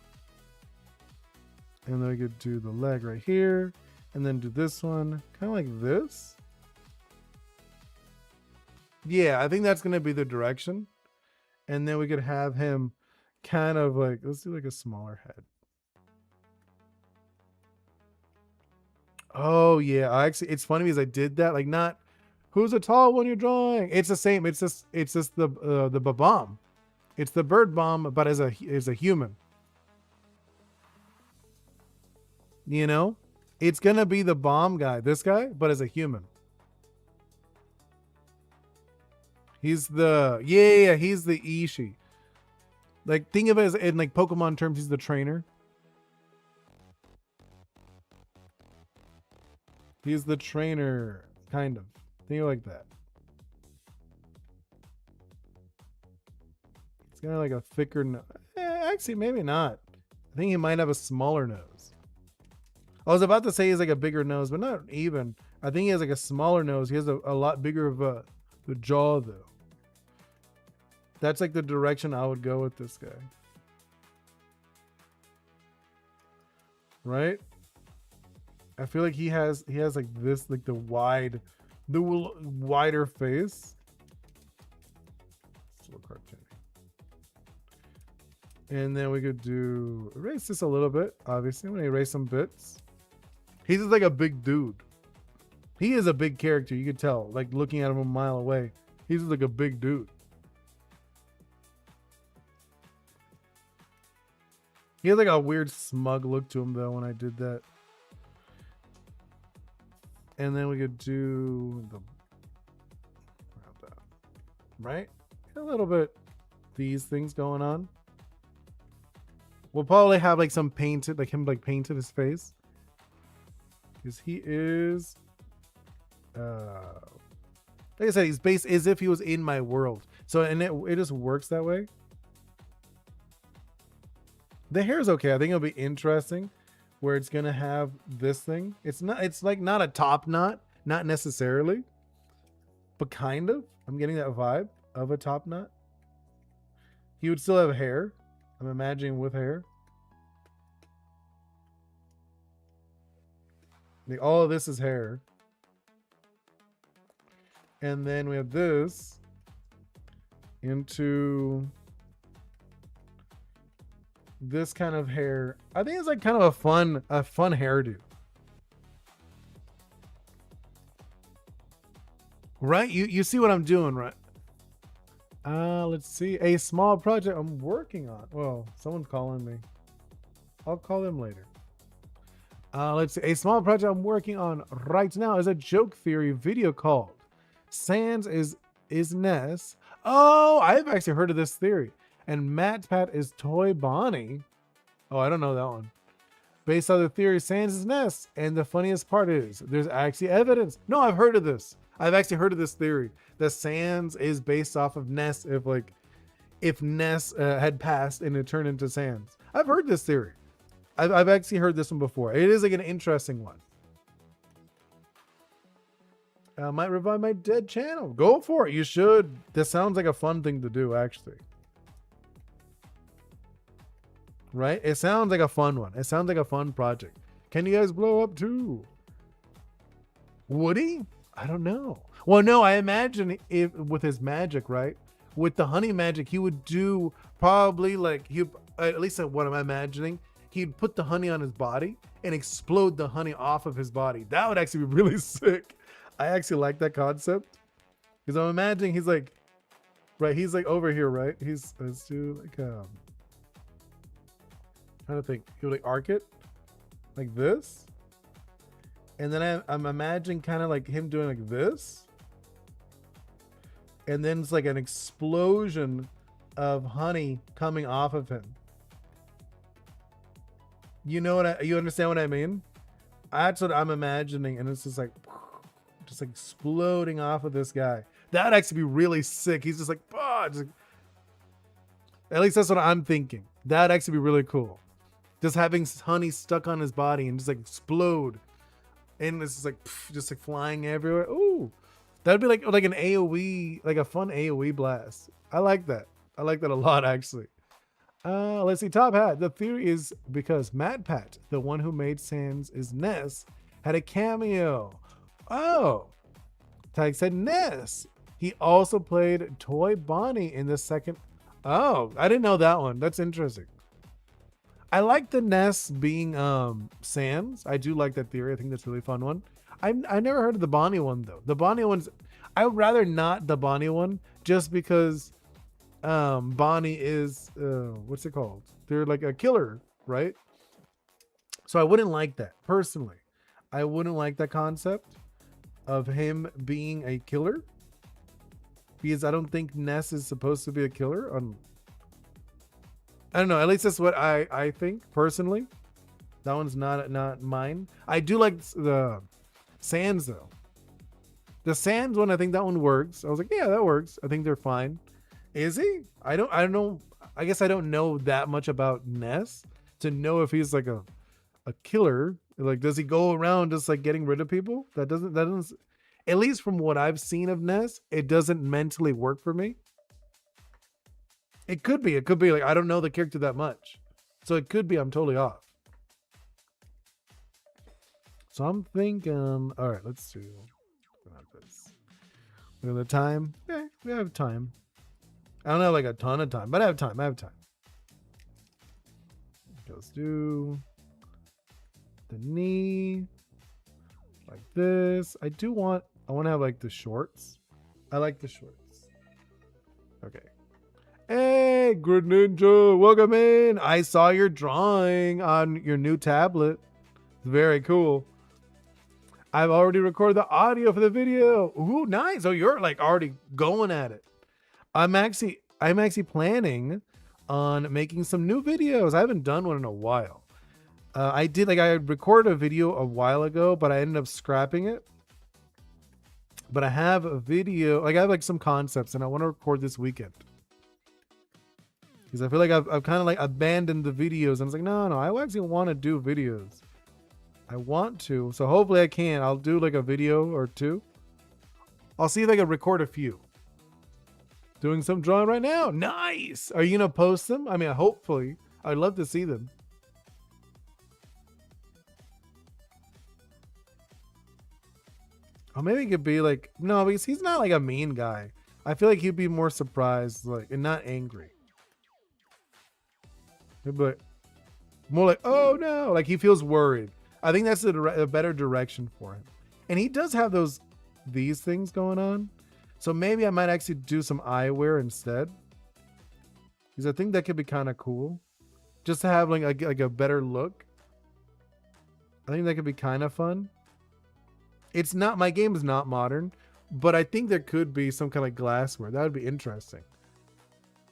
And then we could do the leg right here. And then do this one. Kind of like this. Yeah, I think that's going to be the direction. And then we could have him kind of like... Let's do like a smaller head. Oh, yeah. It's funny because I did that. Like, not... Who's a tall one you're drawing? It's the same. It's just the bomb. It's the bird bomb, but as a human. You know, it's gonna be the bomb guy, this guy, but as a human. He's the yeah, he's the Ishi. Like think of it as in like Pokemon terms, he's the trainer. He's the trainer, kind of. Think of it like that. It's kind of like a thicker nose. Actually, maybe not. I think he might have a smaller nose. I was about to say he's like a bigger nose, but not even. I think he has like a smaller nose. He has a lot bigger of the jaw though. That's like the direction I would go with this guy. Right? I feel like he has like this, like the wider face. It's a little cartoony. And then we could do erase this a little bit. Obviously, I'm gonna erase some bits. He's just like a big dude. He is a big character. You could tell, like looking at him a mile away. He's just like a big dude. He has like a weird smug look to him though when I did that. And then we could do the right? A little bit these things going on. We'll probably have like some painted, like him like painted his face. Because he is like I said, he's based as if he was in my world. So and it just works that way. The hair is okay. I think it'll be interesting where it's gonna have this thing. It's like not a top knot, not necessarily, but kind of. I'm getting that vibe of a top knot. He would still have hair. I'm imagining with hair. Like all of this is hair. And then we have this into this kind of hair. I think it's like kind of a fun hairdo. Right? You see what I'm doing, right? Let's see. A small project I'm working on. Well, someone's calling me. I'll call them later. Let's see. A small project I'm working on right now is a joke theory video called Sans is Ness. Oh, I've actually heard of this theory. And Matt Pat is Toy Bonnie. Oh, I don't know that one. Based on the theory, Sans is Ness. And the funniest part is there's actually evidence. No, I've heard of this. I've actually heard of this theory that Sans is based off of Ness. If Ness had passed and it turned into Sans. I've heard this theory. I've actually heard this one before. It is like an interesting one. I might revive my dead channel. Go for it. You should. This sounds like a fun thing to do, actually. Right? It sounds like a fun one. It sounds like a fun project. Can you guys blow up too? Would he? I don't know. Well, no, I imagine if with his magic, right? With the honey magic, he would do probably like at least what I'm imagining, he'd put the honey on his body and explode the honey off of his body. That would actually be really sick. I actually like that concept. Because I'm imagining he's like, right, he's like over here, right? Let's do like trying to think. He would like arc it like this. And then I'm imagining kind of like him doing like this. And then it's like an explosion of honey coming off of him. You know you understand what I mean? That's what I'm imagining. And it's just like exploding off of this guy. That'd actually be really sick. He's just like, at least that's what I'm thinking. That'd actually be really cool. Just having honey stuck on his body and just like explode. And it's just like flying everywhere. Ooh, that'd be like an AoE, like a fun AoE blast. I like that. I like that a lot, actually. Let's see. Top hat. The theory is because Matt Pat, the one who made Sans is Ness, had a cameo. Oh, Tag said Ness. He also played Toy Bonnie in the second. Oh, I didn't know that one. That's interesting. I like the Ness being Sans. I do like that theory. I think that's a really fun one. I never heard of the Bonnie one though. The Bonnie one's, I would rather not the Bonnie one just because Bonnie is what's it called? They're like a killer, right? So I wouldn't like that personally. I wouldn't like that concept of him being a killer. because I don't think Ness is supposed to be a killer. I don't know. At least that's what I think personally. That one's not mine. I do like the Sands though. The Sands one, I think that one works. I was like, yeah, that works. I think they're fine. Is he? I don't know. I guess I don't know that much about Ness to know if he's like a killer. Like, does he go around just like getting rid of people? That doesn't at least from what I've seen of Ness, it doesn't mentally work for me. It could be like I don't know the character that much. So it could be I'm totally off. So I'm thinking, all right, let's do this. Look at the time. Yeah, we have time. I don't have like a ton of time, but I have time. Okay, let's do the knee like this. I want to have like the shorts. I like the shorts. Okay. Hey, Good Ninja, welcome in. I saw your drawing on your new tablet. Very cool. I've already recorded the audio for the video. Ooh, nice. Oh, you're like already going at it. I'm actually planning on making some new videos. I haven't done one in a while. I recorded a video a while ago, but I ended up scrapping it. But I have a video, like I have like some concepts and I want to record this weekend. Because I feel like I've kind of like abandoned the videos. And I was like, no, I actually want to do videos. I want to. So hopefully I can. I'll do like a video or two. I'll see if I can record a few. Doing some drawing right now. Nice. Are you going to post them? I mean, hopefully. I'd love to see them. Or maybe it could be like, no, because he's not like a mean guy. I feel like he'd be more surprised, like, and not angry. But more like, oh no, like he feels worried. I think that's a better direction for him. And he does have these things going on. So maybe I might actually do some eyewear instead. Because I think that could be kind of cool. Just to have like a better look. I think that could be kind of fun. It's not, my game is not modern, but I think there could be some kind of glassware. That would be interesting.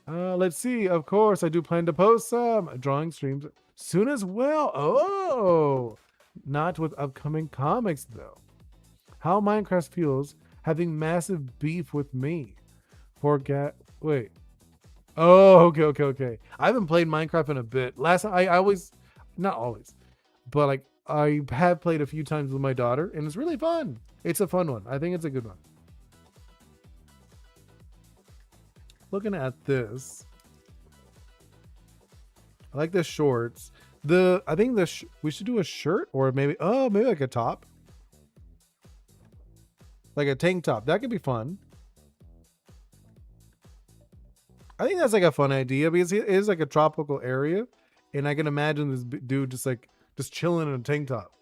Let's see. Of course, I do plan to post some drawing streams soon as well. Oh, not with upcoming comics though. How Minecraft feels having massive beef with me. Wait. Oh, okay. I haven't played Minecraft in a bit. I always, not always, but like I have played a few times with my daughter, and it's really fun. It's a fun one. I think it's a good one. Looking at this, I like the shorts. I think we should do a shirt or maybe like a top, like a tank top. That could be fun. I think that's like a fun idea because it is like a tropical area, and I can imagine this dude just chilling in a tank top.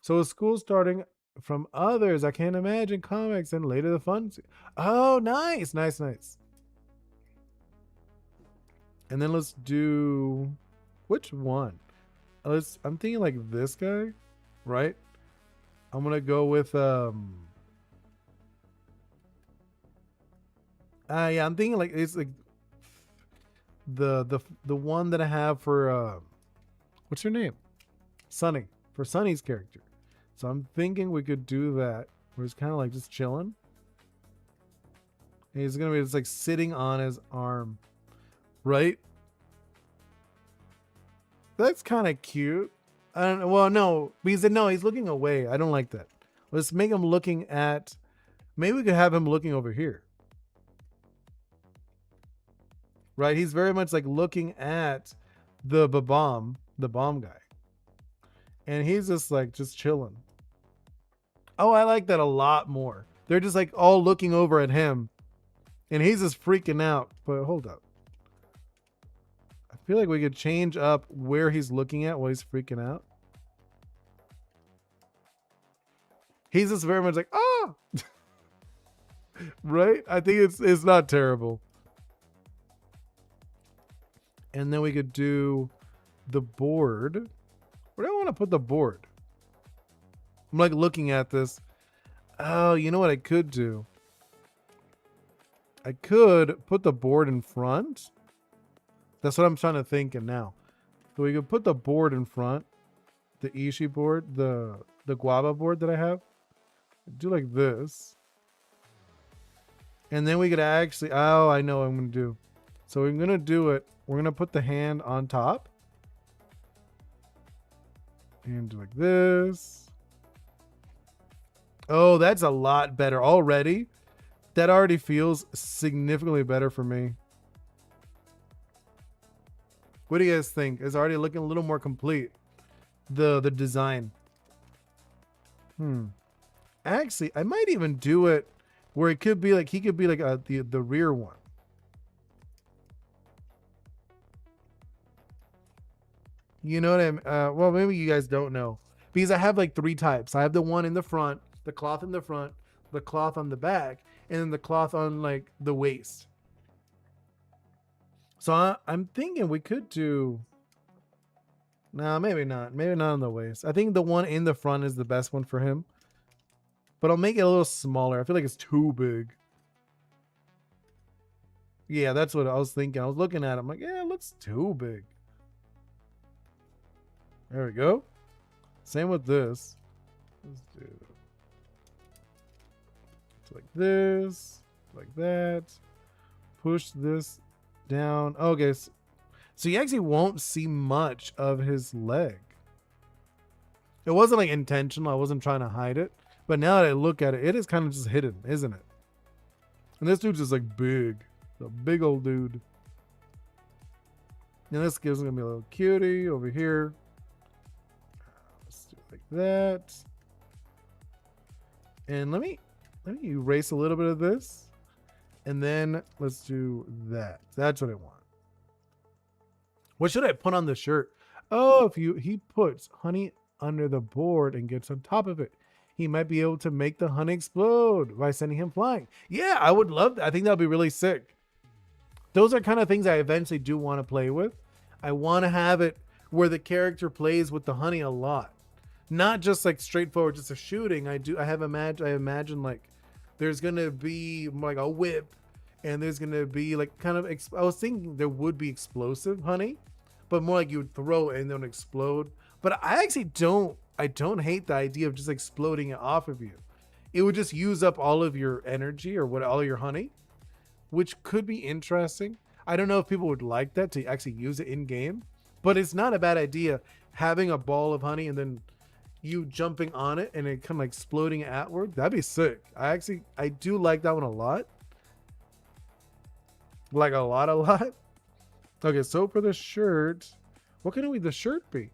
So with school starting from others, I can't imagine comics and later the fun. Oh, nice. And then let's do, which one? I'm thinking like this guy, right? I'm gonna go with yeah, I'm thinking like it's like the one that I have for what's her name? Sunny, for Sunny's character. So I'm thinking we could do that where it's kind of like just chilling. And he's gonna be just like sitting on his arm, right? That's kind of cute. Well, no, because no, he's looking away. I don't like that. Let's make him looking at. Maybe we could have him looking over here. Right? He's very much like looking at the bomb guy. And he's just chilling. Oh, I like that a lot more. They're just like all looking over at him. And he's just freaking out. But hold up. I feel like we could change up where he's looking at while he's freaking out. He's just very much like, ah! Right? I think it's not terrible. And then we could do the board. Where do I want to put the board? I'm like looking at this. Oh, you know what I could do? I could put the board in front. That's what I'm trying to think of now. So we could put the board in front, the Ishi board, the guava board that I have. Do like this. And then we could actually, oh, I know what I'm going to do. So we're going to do it. We're going to put the hand on top. And do like this. Oh, that's a lot better already. That already feels significantly better for me. What do you guys think? It's already looking a little more complete. The design. Actually, I might even do it where it could be like, he could be like the rear one. You know what I mean? Well, maybe you guys don't know. Because I have like 3 types. I have the one in the front, the cloth in the front, the cloth on the back, and then the cloth on like the waist. So I'm thinking we could do... No, maybe not. Maybe not on the waist. I think the one in the front is the best one for him. But I'll make it a little smaller. I feel like it's too big. Yeah, that's what I was thinking. I was looking at it. I'm like, yeah, it looks too big. There we go. Same with this. Let's do it like this, like that. Push this down. Okay, so you actually won't see much of his leg. It wasn't like intentional. I wasn't trying to hide it. But now that I look at it, it is kind of just hidden, isn't it? And this dude's just like big. A big old dude. And this gives gonna be a little cutie over here. Let's do it like that. And let me erase a little bit of this. And then let's do that. That's what I want. What should I put on the shirt? Oh, if he puts honey under the board and gets on top of it, he might be able to make the honey explode by sending him flying. Yeah, I would love that. I think that would be really sick. Those are kind of things I eventually do want to play with. I want to have it where the character plays with the honey a lot. Not just like straightforward, just a shooting. I imagine like there's going to be like a whip and there's going to be like kind of, I was thinking there would be explosive honey, but more like you would throw it and then explode. But I actually don't hate the idea of just exploding it off of you. It would just use up all of your energy or all your honey, which could be interesting. I don't know if people would like that to actually use it in game, but it's not a bad idea having a ball of honey and then you jumping on it and it kind of like exploding outward. That'd be sick. I do like that one a lot. Like a lot. Okay, so for the shirt, what can the shirt be?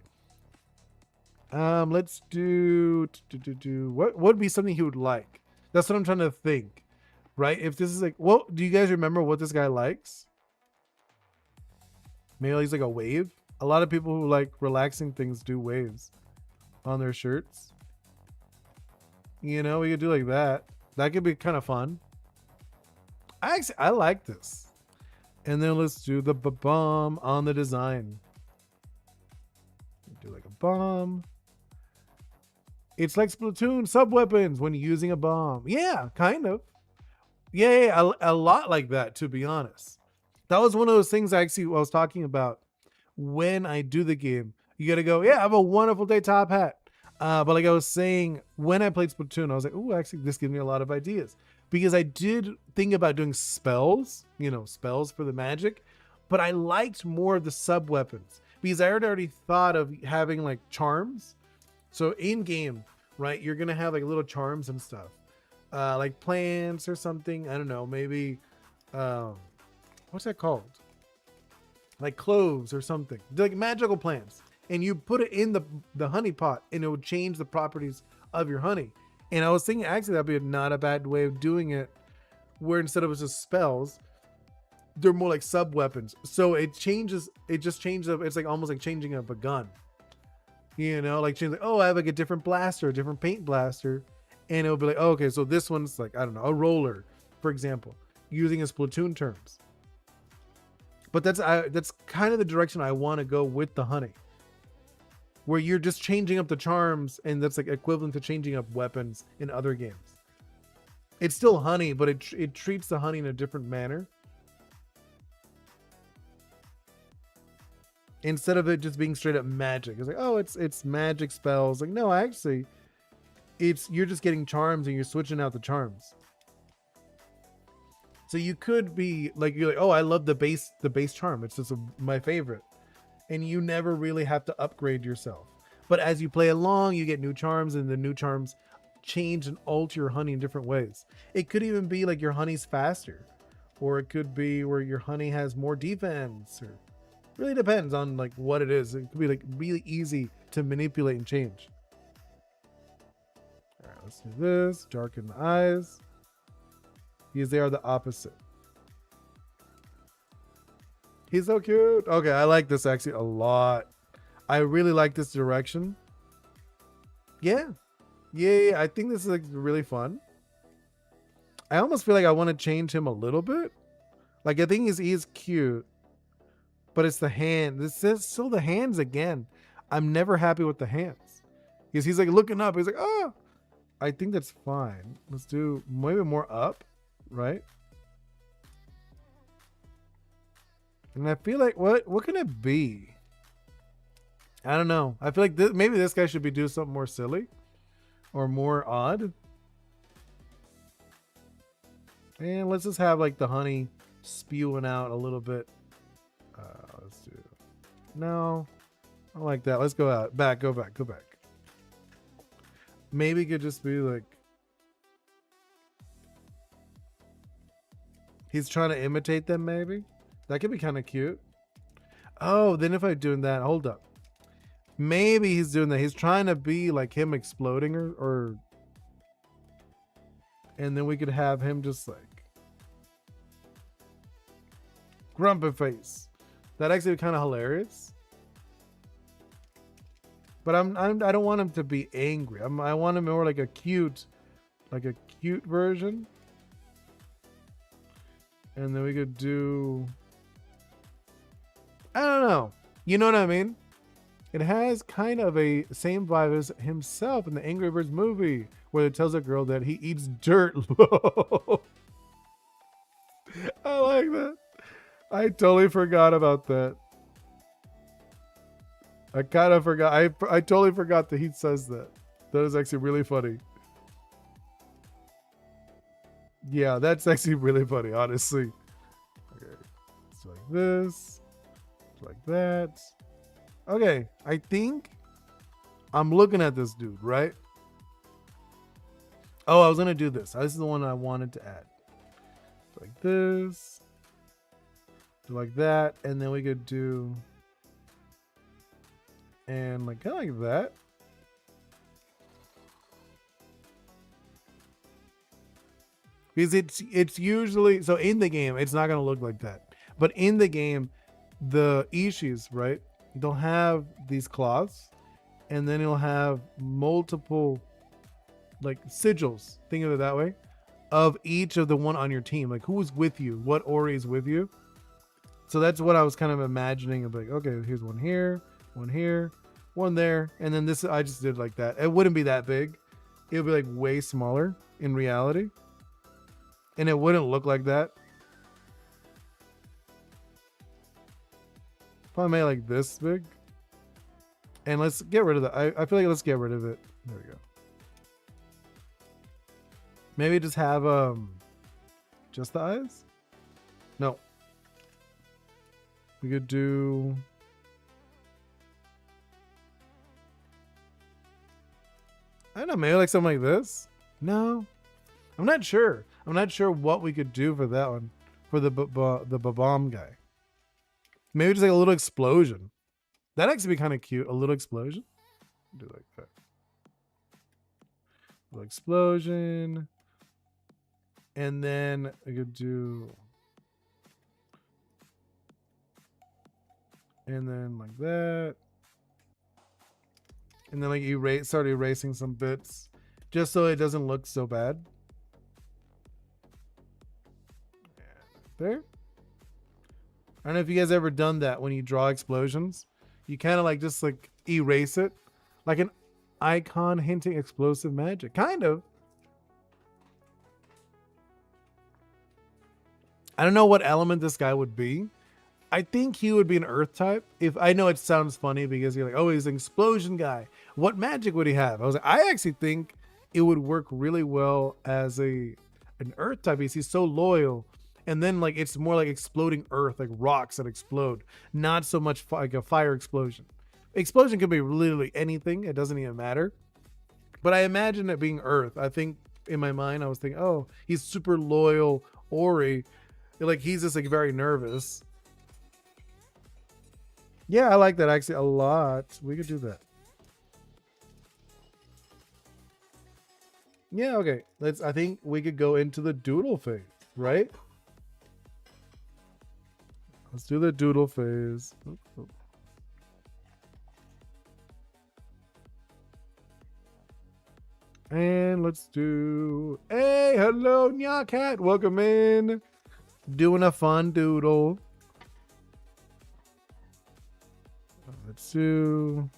Let's do what would be something he would like? That's what I'm trying to think. Right? If this is like, well, do you guys remember what this guy likes? Maybe he's like a wave. A lot of people who like relaxing things do waves on their shirts. You know, we could do like that. That could be kind of fun. I like this. And then let's do the bomb on the design. Do like a bomb. It's like Splatoon sub-weapons when using a bomb. Yeah, kind of. Yeah, a lot like that, to be honest. That was one of those things I was talking about when I do the game. You gotta go, yeah, have a wonderful day, Top Hat. But like I was saying, when I played Splatoon, I was like, oh, actually, this gives me a lot of ideas. Because I did think about doing spells, spells for the magic. But I liked more of the sub-weapons. Because I already thought of having like charms. So in game, right, you're gonna have like little charms and stuff. Like plants or something. I don't know, maybe what's that called? Like cloves or something. Like magical plants. And you put it in the honey pot and it would change the properties of your honey. And I was thinking actually that'd be not a bad way of doing it, where instead of just spells, they're more like sub weapons. So it just changes up. It's like almost like changing up a gun. Like changing, like, oh, I have like a different blaster, a different paint blaster. And it'll be like, oh, okay, so this one's like, I don't know, a roller, for example, using his Splatoon terms. But that's kind of the direction I want to go with the honey, where you're just changing up the charms, and that's like equivalent to changing up weapons in other games. It's still honey, but it treats the honey in a different manner. Instead of it just being straight up magic. It's like, oh, it's magic spells. Like, no, actually, you're just getting charms and you're switching out the charms. So you could be like, you're like, oh, I love the base charm. It's just my favorite. And you never really have to upgrade yourself. But as you play along, you get new charms, and the new charms change and alter your honey in different ways. It could even be like your honey's faster, or it could be where your honey has more defense, or really depends on like what it is. It could be like really easy to manipulate and change. All right, let's do this. Darken the eyes, because they are the opposite. He's so cute. Okay, I like this actually a lot. I really like this direction. Yeah. I think this is like really fun. I almost feel like I want to change him a little bit. Like, I think he's cute, but it's the hand. This is still the hands again. I'm never happy with the hands, because he's like looking up. He's like, oh, I think that's fine. Let's do maybe more up, right? And I feel like what can it be? I don't know. I feel like maybe this guy should be doing something more silly or more odd. And let's just have like the honey spewing out a little bit. Let's do. No, I like that. Let's go out. Go back. Maybe it could just be like he's trying to imitate them. Maybe that could be kind of cute. Oh, then if I'm doing that, hold up. Maybe he's doing that. He's trying to be like him exploding or and then we could have him just like grumpy face. That actually be kind of hilarious. But I don't want him to be angry. I want him more like a cute version. And then we could do, I don't know. You know what I mean? It has kind of a same vibe as himself in the Angry Birds movie, where it tells a girl that he eats dirt. I like that. I totally forgot about that. I kind of forgot. I totally forgot that he says that. That is actually really funny. Yeah, that's actually really funny, honestly. Okay, it's like this. It's like that. Okay, I think I'm looking at this dude, right? Oh, I was gonna do this. This is the one I wanted to add. Like this. Like that. And then we could do, and like kind of like that. Because it's usually, so in the game, it's not gonna look like that. But in the game, the Ishis, right? They'll have these cloths, and then you'll have multiple like sigils, think of it that way, of each of the one on your team. Like who's with you, what Ori is with you. So that's what I was kind of imagining of like, okay, here's one here, one there. And then this, I just did like that. It wouldn't be that big. It would be like way smaller in reality. And it wouldn't look like that. If I made like this big. And let's get rid of that. I feel like let's get rid of it. There we go. Maybe just have just the eyes? No. We could do, I don't know, maybe like something like this? No. I'm not sure. I'm not sure what we could do for that one. For the bomb guy. Maybe just like a little explosion. That'd actually be kind of cute. A little explosion. Do like that. A little explosion. And then I could do, and then like that. And then like start erasing some bits just so it doesn't look so bad. There. I don't know if you guys ever done that when you draw explosions. You kind of like just like erase it. Like an icon hinting explosive magic. Kind of. I don't know what element this guy would be. I think he would be an earth type. If I know it sounds funny because you're like, oh, he's an explosion guy. What magic would he have? I was like, I actually think it would work really well as an earth type because he's so loyal. And then like it's more like exploding earth, like rocks that explode, not so much like a fire explosion. Explosion could be literally anything. It doesn't even matter. But I imagine it being earth. I think in my mind, I was thinking, oh, he's super loyal, Ori. Like he's just like very nervous. Yeah, I like that actually a lot. We could do that. Yeah, okay. I think we could go into the doodle phase, right? Let's do the doodle phase. And let's do, hey, hello, Nya Cat. Welcome in. Doing a fun doodle. Let's do,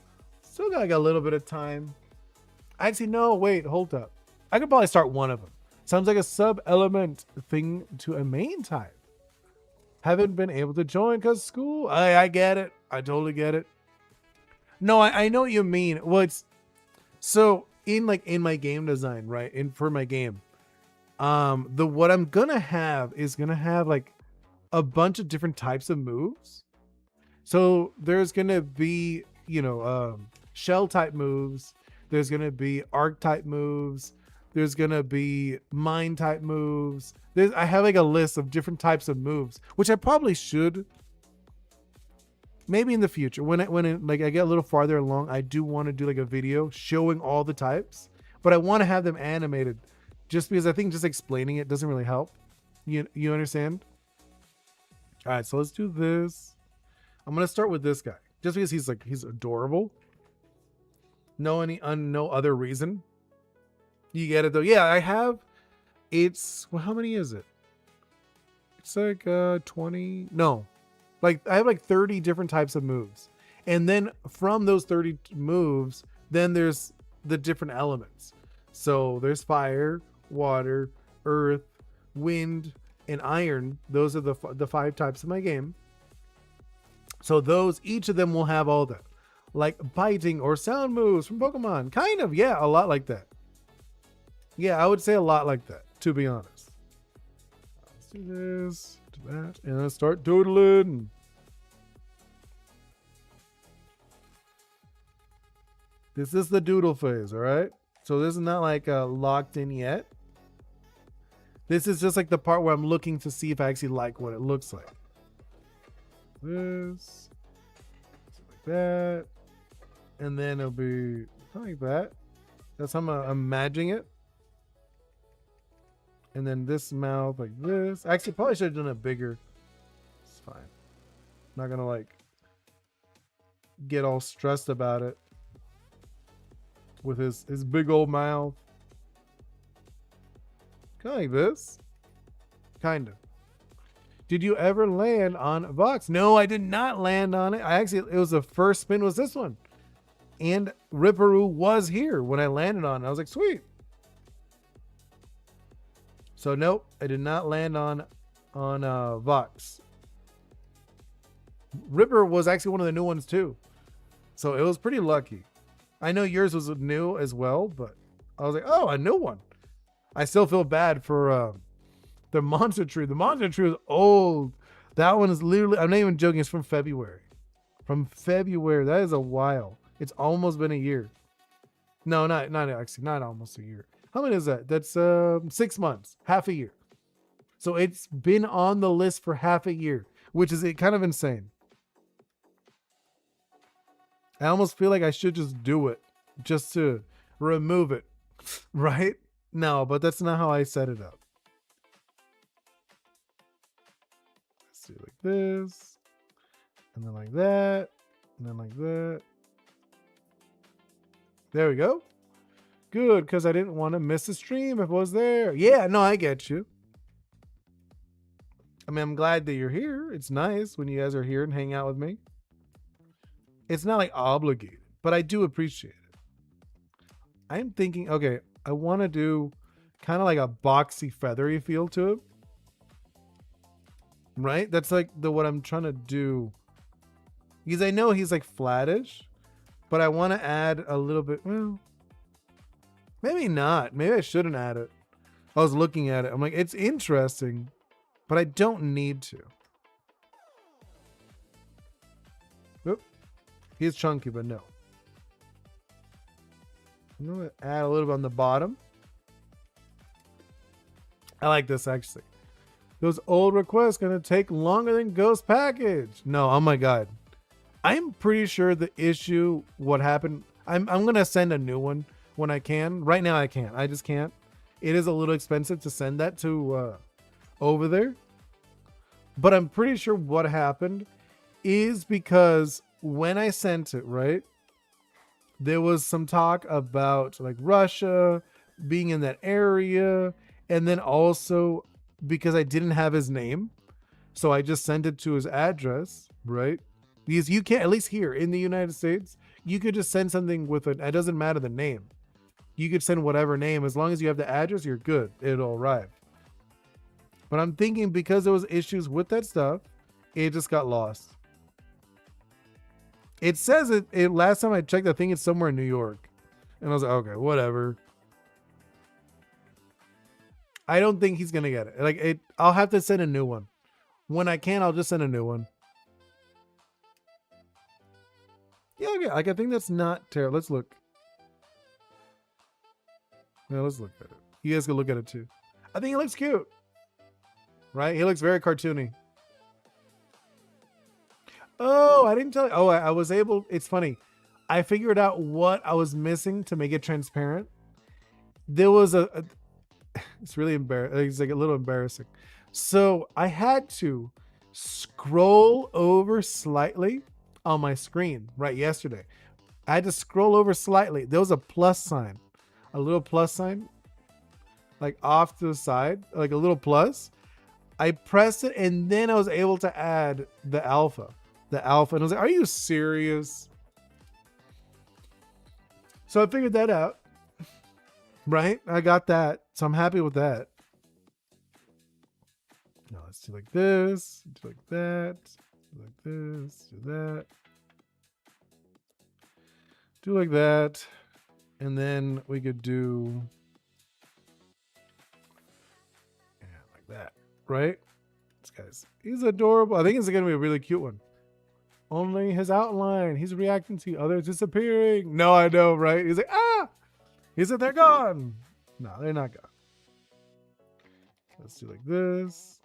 still got like a little bit of time. Actually, no, wait, hold up. I could probably start one of them. Sounds like a sub-element thing to a main type. Haven't been able to join because school. I get it. I totally get it. No, I know what you mean. Well, it's so in my game design, right? For my game, what I'm gonna have is gonna have like a bunch of different types of moves. So there's gonna be, shell type moves. There's gonna be arc type moves. There's gonna be mine type moves. I have like a list of different types of moves, which I probably should. Maybe in the future, when I get a little farther along, I do want to do like a video showing all the types, but I want to have them animated, just because I think just explaining it doesn't really help. You understand? All right, so let's do this. I'm gonna start with this guy, just because he's adorable. No other reason. You get it though. Yeah, I have. It's, well, how many is it? It's like 20. No, like I have like 30 different types of moves, and then from those 30 moves, then there's the different elements. So there's fire, water, earth, wind, and iron. Those are the 5 types of my game. So each of them will have all that, like biting or sound moves from Pokemon. Kind of, yeah, a lot like that. Yeah, I would say a lot like that, to be honest. Let's do this, do that, and let's start doodling. This is the doodle phase, all right? So this is not like locked in yet. This is just like the part where I'm looking to see if I actually like what it looks like. This, like that, and then it'll be like that. That's how I'm imagining it. And then this mouth like this. Actually, probably should have done it bigger. It's fine. Not gonna like get all stressed about it with his big old mouth. Kind of like this. Kind of. Did you ever land on Vox? No, I did not land on it. It was the first spin was this one. And Ripperoo was here when I landed on it. I was like, sweet. So nope, I did not land on Vox. Ripper was actually one of the new ones too. So it was pretty lucky. I know yours was new as well, but I was like, oh, a new one. I still feel bad for the monster tree. The monster tree is old. That one is literally, I'm not even joking, it's from February. From February. That is a while. It's almost been a year. No, not actually, not almost a year. How many is that? That's 6 months, half a year. So it's been on the list for half a year, which is kind of insane. I almost feel like I should just do it just to remove it, right? No, but that's not how I set it up. Let's do like this, and then like that, and then like that. There we go. Good, because I didn't want to miss a stream if it was there. Yeah, no, I get you. I mean, I'm glad that you're here. It's nice when you guys are here and hang out with me. It's not like obligated, but I do appreciate it. I'm thinking, okay, I want to do kind of like a boxy, feathery feel to it. right? That's like what I'm trying to do. Because I know he's like flattish, but I want to add a little bit. Well, maybe not. Maybe I shouldn't add it. I was looking at it. I'm like, it's interesting, but I don't need to. Oop. He's chunky, but no. I'm going to add a little bit on the bottom. I like this actually. Those old requests going to take longer than Ghost Package. No, oh my God. I'm pretty sure the issue, what happened, I'm going to send a new one when I can. Right now I can't. I just can't. It is a little expensive to send that to over there. But I'm pretty sure what happened is because when I sent it, right, there was some talk about like Russia being in that area. And then also because I didn't have his name. So I just sent it to his address, right? Because you can't, at least here in the United States, you could just send something with it doesn't matter the name. You could send whatever name. As long as you have the address, you're good. It'll arrive. But I'm thinking because there was issues with that stuff, it just got lost. It says it last time I checked, I think it's somewhere in New York. And I was like, okay, whatever. I don't think he's going to get it. Like I'll have to send a new one. When I can, I'll just send a new one. Yeah, okay. Like I think that's not terrible. Let's look. Yeah, let's look at it. You guys can look at it too. I think he looks cute. Right? He looks very cartoony. Oh, I didn't tell you. Oh, I was able. It's funny. I figured out what I was missing to make it transparent. There was it's really embarrassing. It's like a little embarrassing. So I had to scroll over slightly on my screen right yesterday. I had to scroll over slightly. There was a plus sign, a little plus sign, like off to the side, like a little plus. I pressed it and then I was able to add the alpha. And I was like, are you serious? So I figured that out. Right? I got that. So I'm happy with that. Now let's do like this, do like that, do like this, do that. Do like that. And then we could do like that. Right? This guy's, he's adorable. I think it's going to be a really cute one. Only his outline. He's reacting to others disappearing. No, I know, right? He's like, ah! He said they're gone. No, they're not gone. Let's do like this.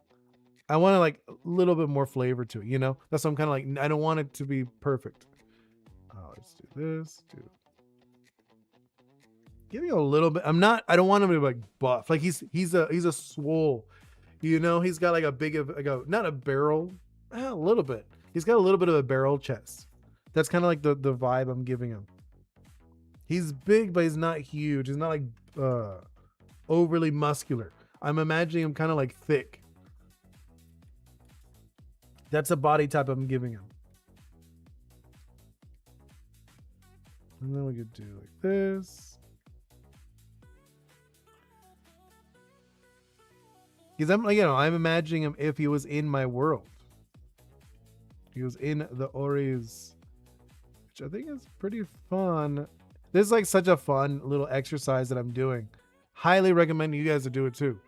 I want to like a little bit more flavor to it, you know? That's why I'm kind of like, I don't want it to be perfect. Let's do this. Give me a little bit. I don't want him to be like buff. Like he's a swole. You know, he's got like a big of like not a barrel, a little bit. He's got a little bit of a barrel chest. That's kind of like the vibe I'm giving him. He's big, but he's not huge. He's not like overly muscular. I'm imagining him kind of like thick. That's a body type I'm giving him. And then we could do like this. Because I'm imagining him if he was in my world. He was in the Ori's, which I think is pretty fun. This is like such a fun little exercise that I'm doing. Highly recommend you guys to do it too.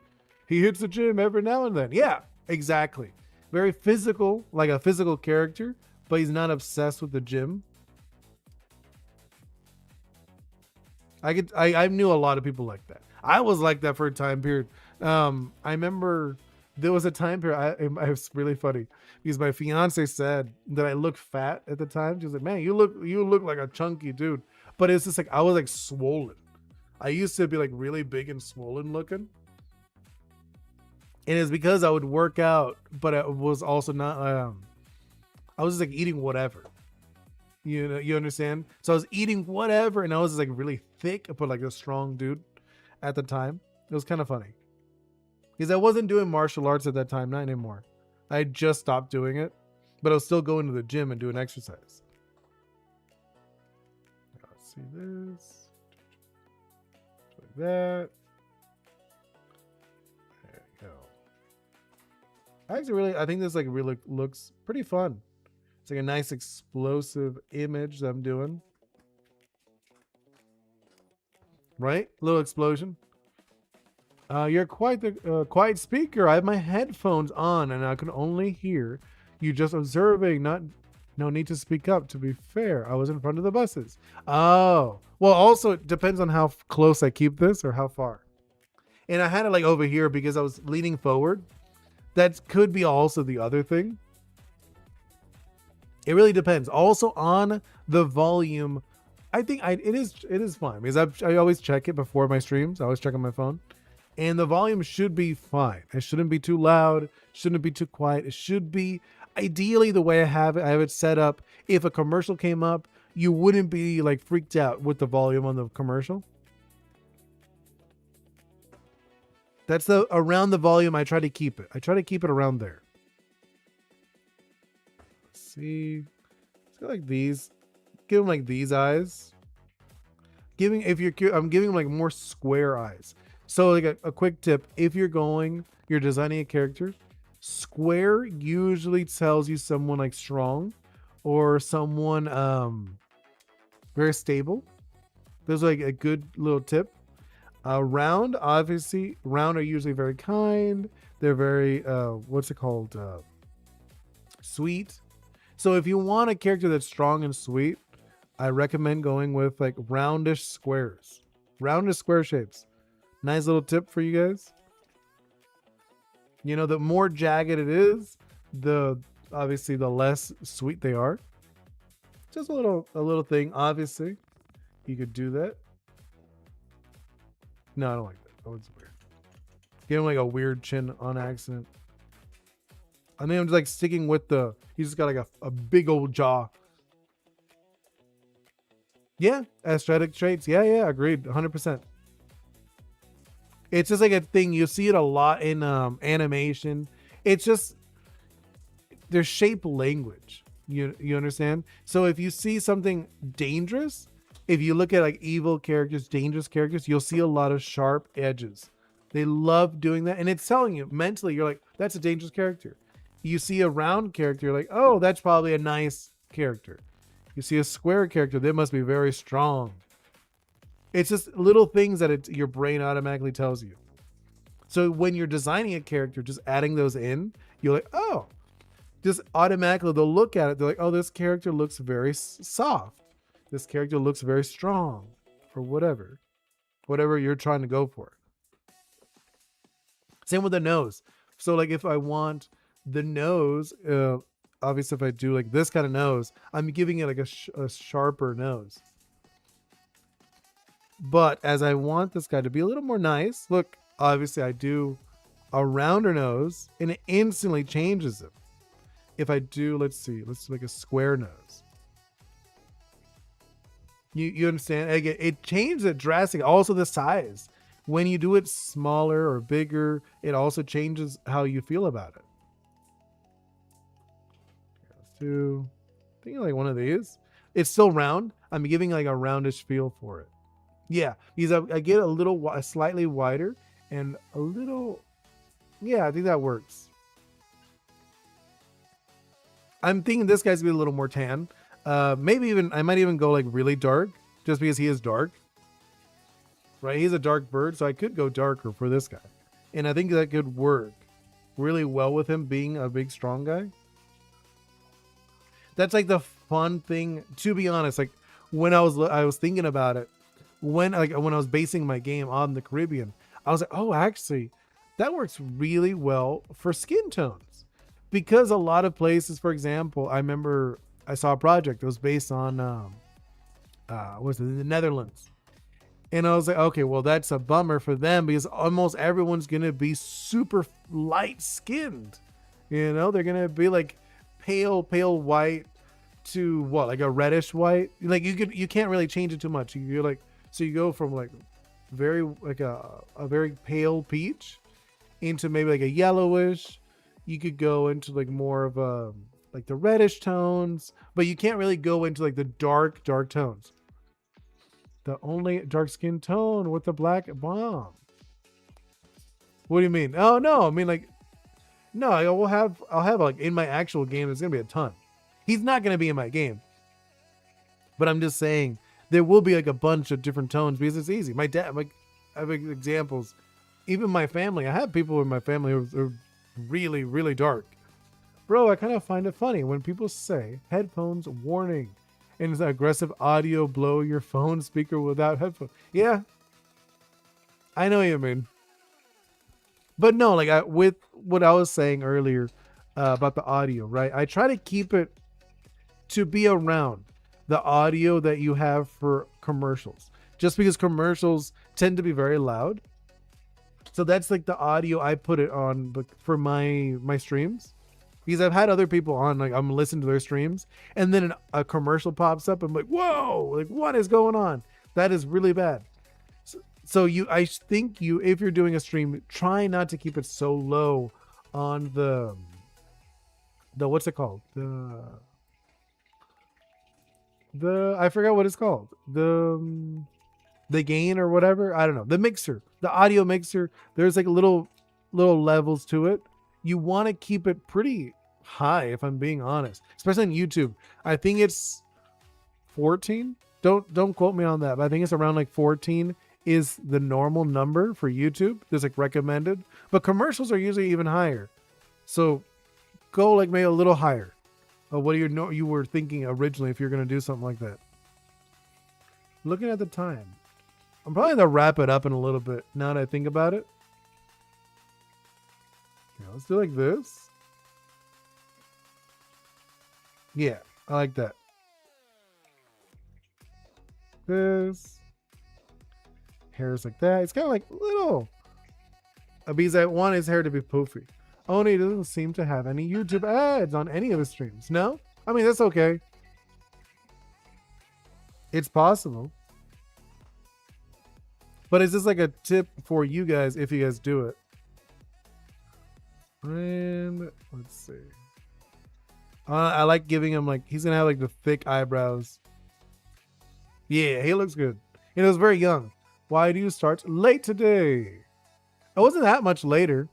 He hits the gym every now and then. Yeah, exactly. Very physical, like a physical character, but he's not obsessed with the gym. I knew a lot of people like that. I was like that for a time period. I remember there was a time period. It was really funny because my fiance said that I looked fat at the time. She was like, "Man, you look like a chunky dude," but it's just like I was like swollen. I used to be like really big and swollen looking, and it's because I would work out, but I was also not. I was just like eating whatever. You know, you understand? So I was eating whatever, and I was just like really thick, but like a strong dude at the time. It was kind of funny because I wasn't doing martial arts at that time, not anymore. I had just stopped doing it, but I was still going to the gym and doing exercise. Let's see this. Like that. There you go. I think this like really looks pretty fun. It's like a nice explosive image that I'm doing. Right? Little explosion. You're quite the quiet speaker. I have my headphones on and I can only hear you just observing. No need to speak up. To be fair, I was in front of the buses. Oh, well. Also, it depends on how close I keep this or how far. And I had it like over here because I was leaning forward. That could be also the other thing. It really depends. Also on the volume. I think it is fine because I always check it before my streams. I always check on my phone. And the volume should be fine. It shouldn't be too loud, shouldn't be too quiet. It should be ideally the way I have it set up. If a commercial came up, you wouldn't be like freaked out with the volume on the commercial. That's the around the volume I try to keep it. I try to keep it around there. Let's see. Let's go like these. Give them like these eyes. I'm giving them like more square eyes. So like a quick tip, if you're designing a character, square usually tells you someone like strong or someone very stable. There's like a good little tip. Round, obviously, round are usually very kind. They're very sweet. So if you want a character that's strong and sweet, I recommend going with like roundish squares. Roundish square shapes. Nice little tip for you guys. You know, the more jagged it is, obviously the less sweet they are. Just a little thing. Obviously, you could do that. No, I don't like that. That looks weird. Give him like a weird chin on accident. I think I'm just like sticking with he's just got like a big old jaw. Yeah, aesthetic traits. Yeah, agreed. 100%. It's just like a thing. You see it a lot in animation. It's just there's shape language. You understand? So if you see something dangerous, if you look at like evil characters, dangerous characters, you'll see a lot of sharp edges. They love doing that. And it's telling you mentally, you're like, that's a dangerous character. You see a round character, you're like, oh, that's probably a nice character. You see a square character, they must be very strong. It's just little things that your brain automatically tells you. So when you're designing a character, just adding those in, you're like, oh, just automatically they'll look at it. They're like, oh, this character looks very soft. This character looks very strong, or whatever you're trying to go for. Same with the nose. So like if I want the nose, obviously if I do like this kind of nose, I'm giving it like a sharper nose. But as I want this guy to be a little more nice, look, obviously I do a rounder nose and it instantly changes it. If I do, let's do like a square nose. You understand? It changes it drastically. Also the size. When you do it smaller or bigger, it also changes how you feel about it. Let's do, I think like one of these. It's still round. I'm giving like a roundish feel for it. Yeah, because I get a slightly wider and a little, yeah, I think that works. I'm thinking this guy's gonna be a little more tan. Maybe even, I might even go like really dark just because he is dark. Right, he's a dark bird, so I could go darker for this guy. And I think that could work really well with him being a big, strong guy. That's like the fun thing, to be honest. Like when I was thinking about it, when I was basing my game on the Caribbean, I was like, oh, actually, that works really well for skin tones. Because a lot of places, for example, I remember I saw a project that was based on, the Netherlands. And I was like, okay, well, that's a bummer for them because almost everyone's going to be super light skinned. You know, they're going to be like pale white to what? Like a reddish white. Like you can't really change it too much. You're like, so you go from like very, like a very pale peach into maybe like a yellowish. You could go into like more of a, like the reddish tones, but you can't really go into like the dark tones. The only dark skin tone with the black bomb. What do you mean? Oh no, I mean like, No, I'll have like in my actual game, there's gonna be a ton. He's not gonna be in my game. But I'm just saying there will be like a bunch of different tones because it's easy. My dad, like, I have examples. Even my family, I have people in my family who are really, really dark. Bro, I kind of find it funny when people say headphones warning and it's aggressive audio blow your phone speaker without headphones. Yeah, I know what you mean. But no, like with what I was saying earlier about the audio, right? I try to keep it to be around the audio that you have for commercials, just because commercials tend to be very loud. So that's like the audio I put it on for my streams, because I've had other people on, like I'm listening to their streams and then a commercial pops up. I'm like, whoa, like what is going on? That is really bad. So I think if you're doing a stream, try not to keep it so low on the what's it called? The I forgot what it's called. The gain or whatever. I don't know. The mixer, the audio mixer. There's like little levels to it. You want to keep it pretty high, if I'm being honest, especially on YouTube. I think it's 14. Don't quote me on that, but I think it's around like 14 is the normal number for YouTube. There's like recommended, but commercials are usually even higher. So go like maybe a little higher. What do you were thinking originally if you're going to do something like that? Looking at the time, I'm probably going to wrap it up in a little bit now that I think about it. Yeah, let's do like this. Yeah, I like that. This. Hair's like that. It's kind of like little. Because I want his hair to be poofy. Oni doesn't seem to have any YouTube ads on any of his streams. No? I mean, that's okay. It's possible. But is this like a tip for you guys if you guys do it? And let's see. I like giving him like, he's going to have like the thick eyebrows. Yeah, he looks good. He was very young. Why do you start late today? It wasn't that much later.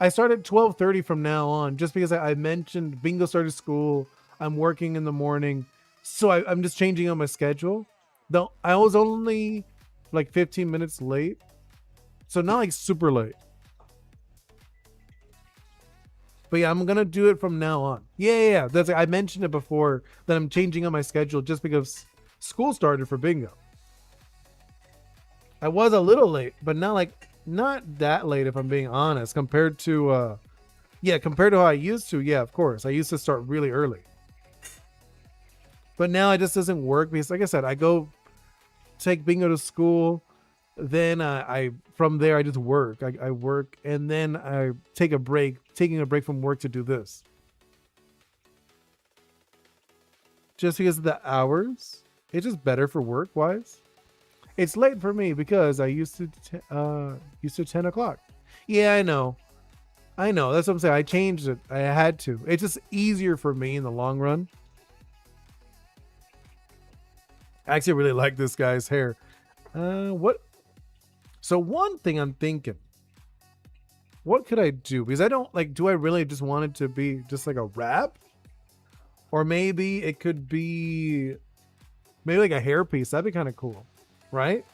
I start at 12:30 from now on, just because I mentioned Bingo started school. I'm working in the morning. So I'm just changing on my schedule. Though I was only like 15 minutes late. So not like super late. But yeah, I'm going to do it from now on. Yeah. That's, I mentioned it before that I'm changing on my schedule just because school started for Bingo. I was a little late, but not that late if I'm being honest, compared to compared to how I used to. Yeah, of course. I used to start really early. But now it just doesn't work because, like I said, I go take Bingo to school, then I from there I just work. I work and then I take a break, taking a break from work to do this. Just because of the hours, it's just better for work wise. It's late for me because I used to 10 o'clock. Yeah, I know. That's what I'm saying. I changed it. I had to. It's just easier for me in the long run. I actually really like this guy's hair. What? So one thing I'm thinking, what could I do? Because I don't like, do I really just want it to be just like a wrap? Or maybe it could be maybe like a hairpiece. That'd be kind of cool. Right?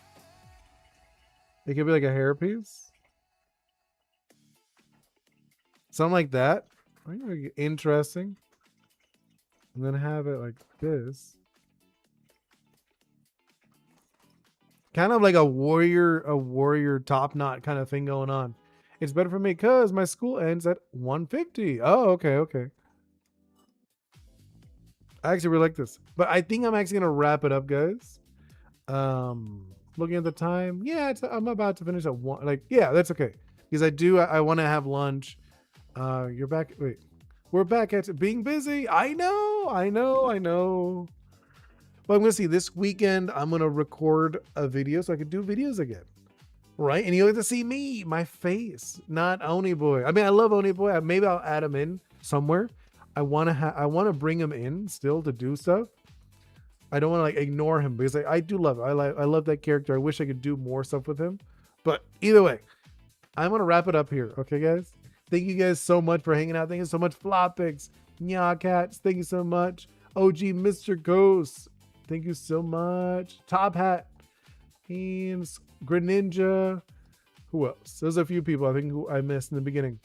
It could be like a hairpiece. Something like that. I think it'd be interesting. And then have it like this. Kind of like a warrior top knot kind of thing going on. It's better for me because my school ends at 1:50. Oh, okay. I actually really like this. But I think I'm actually going to wrap it up, guys. Looking at the time, yeah, I'm about to finish at 1. Like, yeah, that's okay, because I want to have lunch. You're back. Wait, we're back at being busy. I know. But I'm gonna see this weekend. I'm gonna record a video so I can do videos again, right? And you'll get to see me, my face, not Oni Boi. I mean, I love Oni Boi. Maybe I'll add him in somewhere. I want to bring him in still to do stuff. I don't want to like ignore him because I do love it. I love that character. I wish I could do more stuff with him. But either way, I'm going to wrap it up here. Okay, guys? Thank you guys so much for hanging out. Thank you so much, Flopix, Nya Cats. Thank you so much, OG Mr. Ghost. Thank you so much, Top Hat, Heems, Greninja. Who else? There's a few people I think who I missed in the beginning.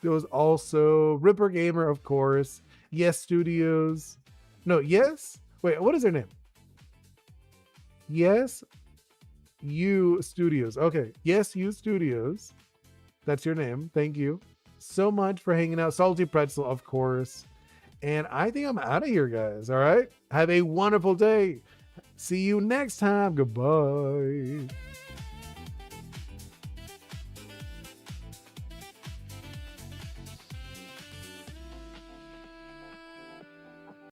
There was also Ripper Gamer, of course. Yes Studios. No, Yes. Wait, what is their name? Yes You Studios. Okay. Yes You Studios. That's your name. Thank you so much for hanging out. Salty Pretzel, of course. And I think I'm out of here, guys. All right. Have a wonderful day. See you next time. Goodbye.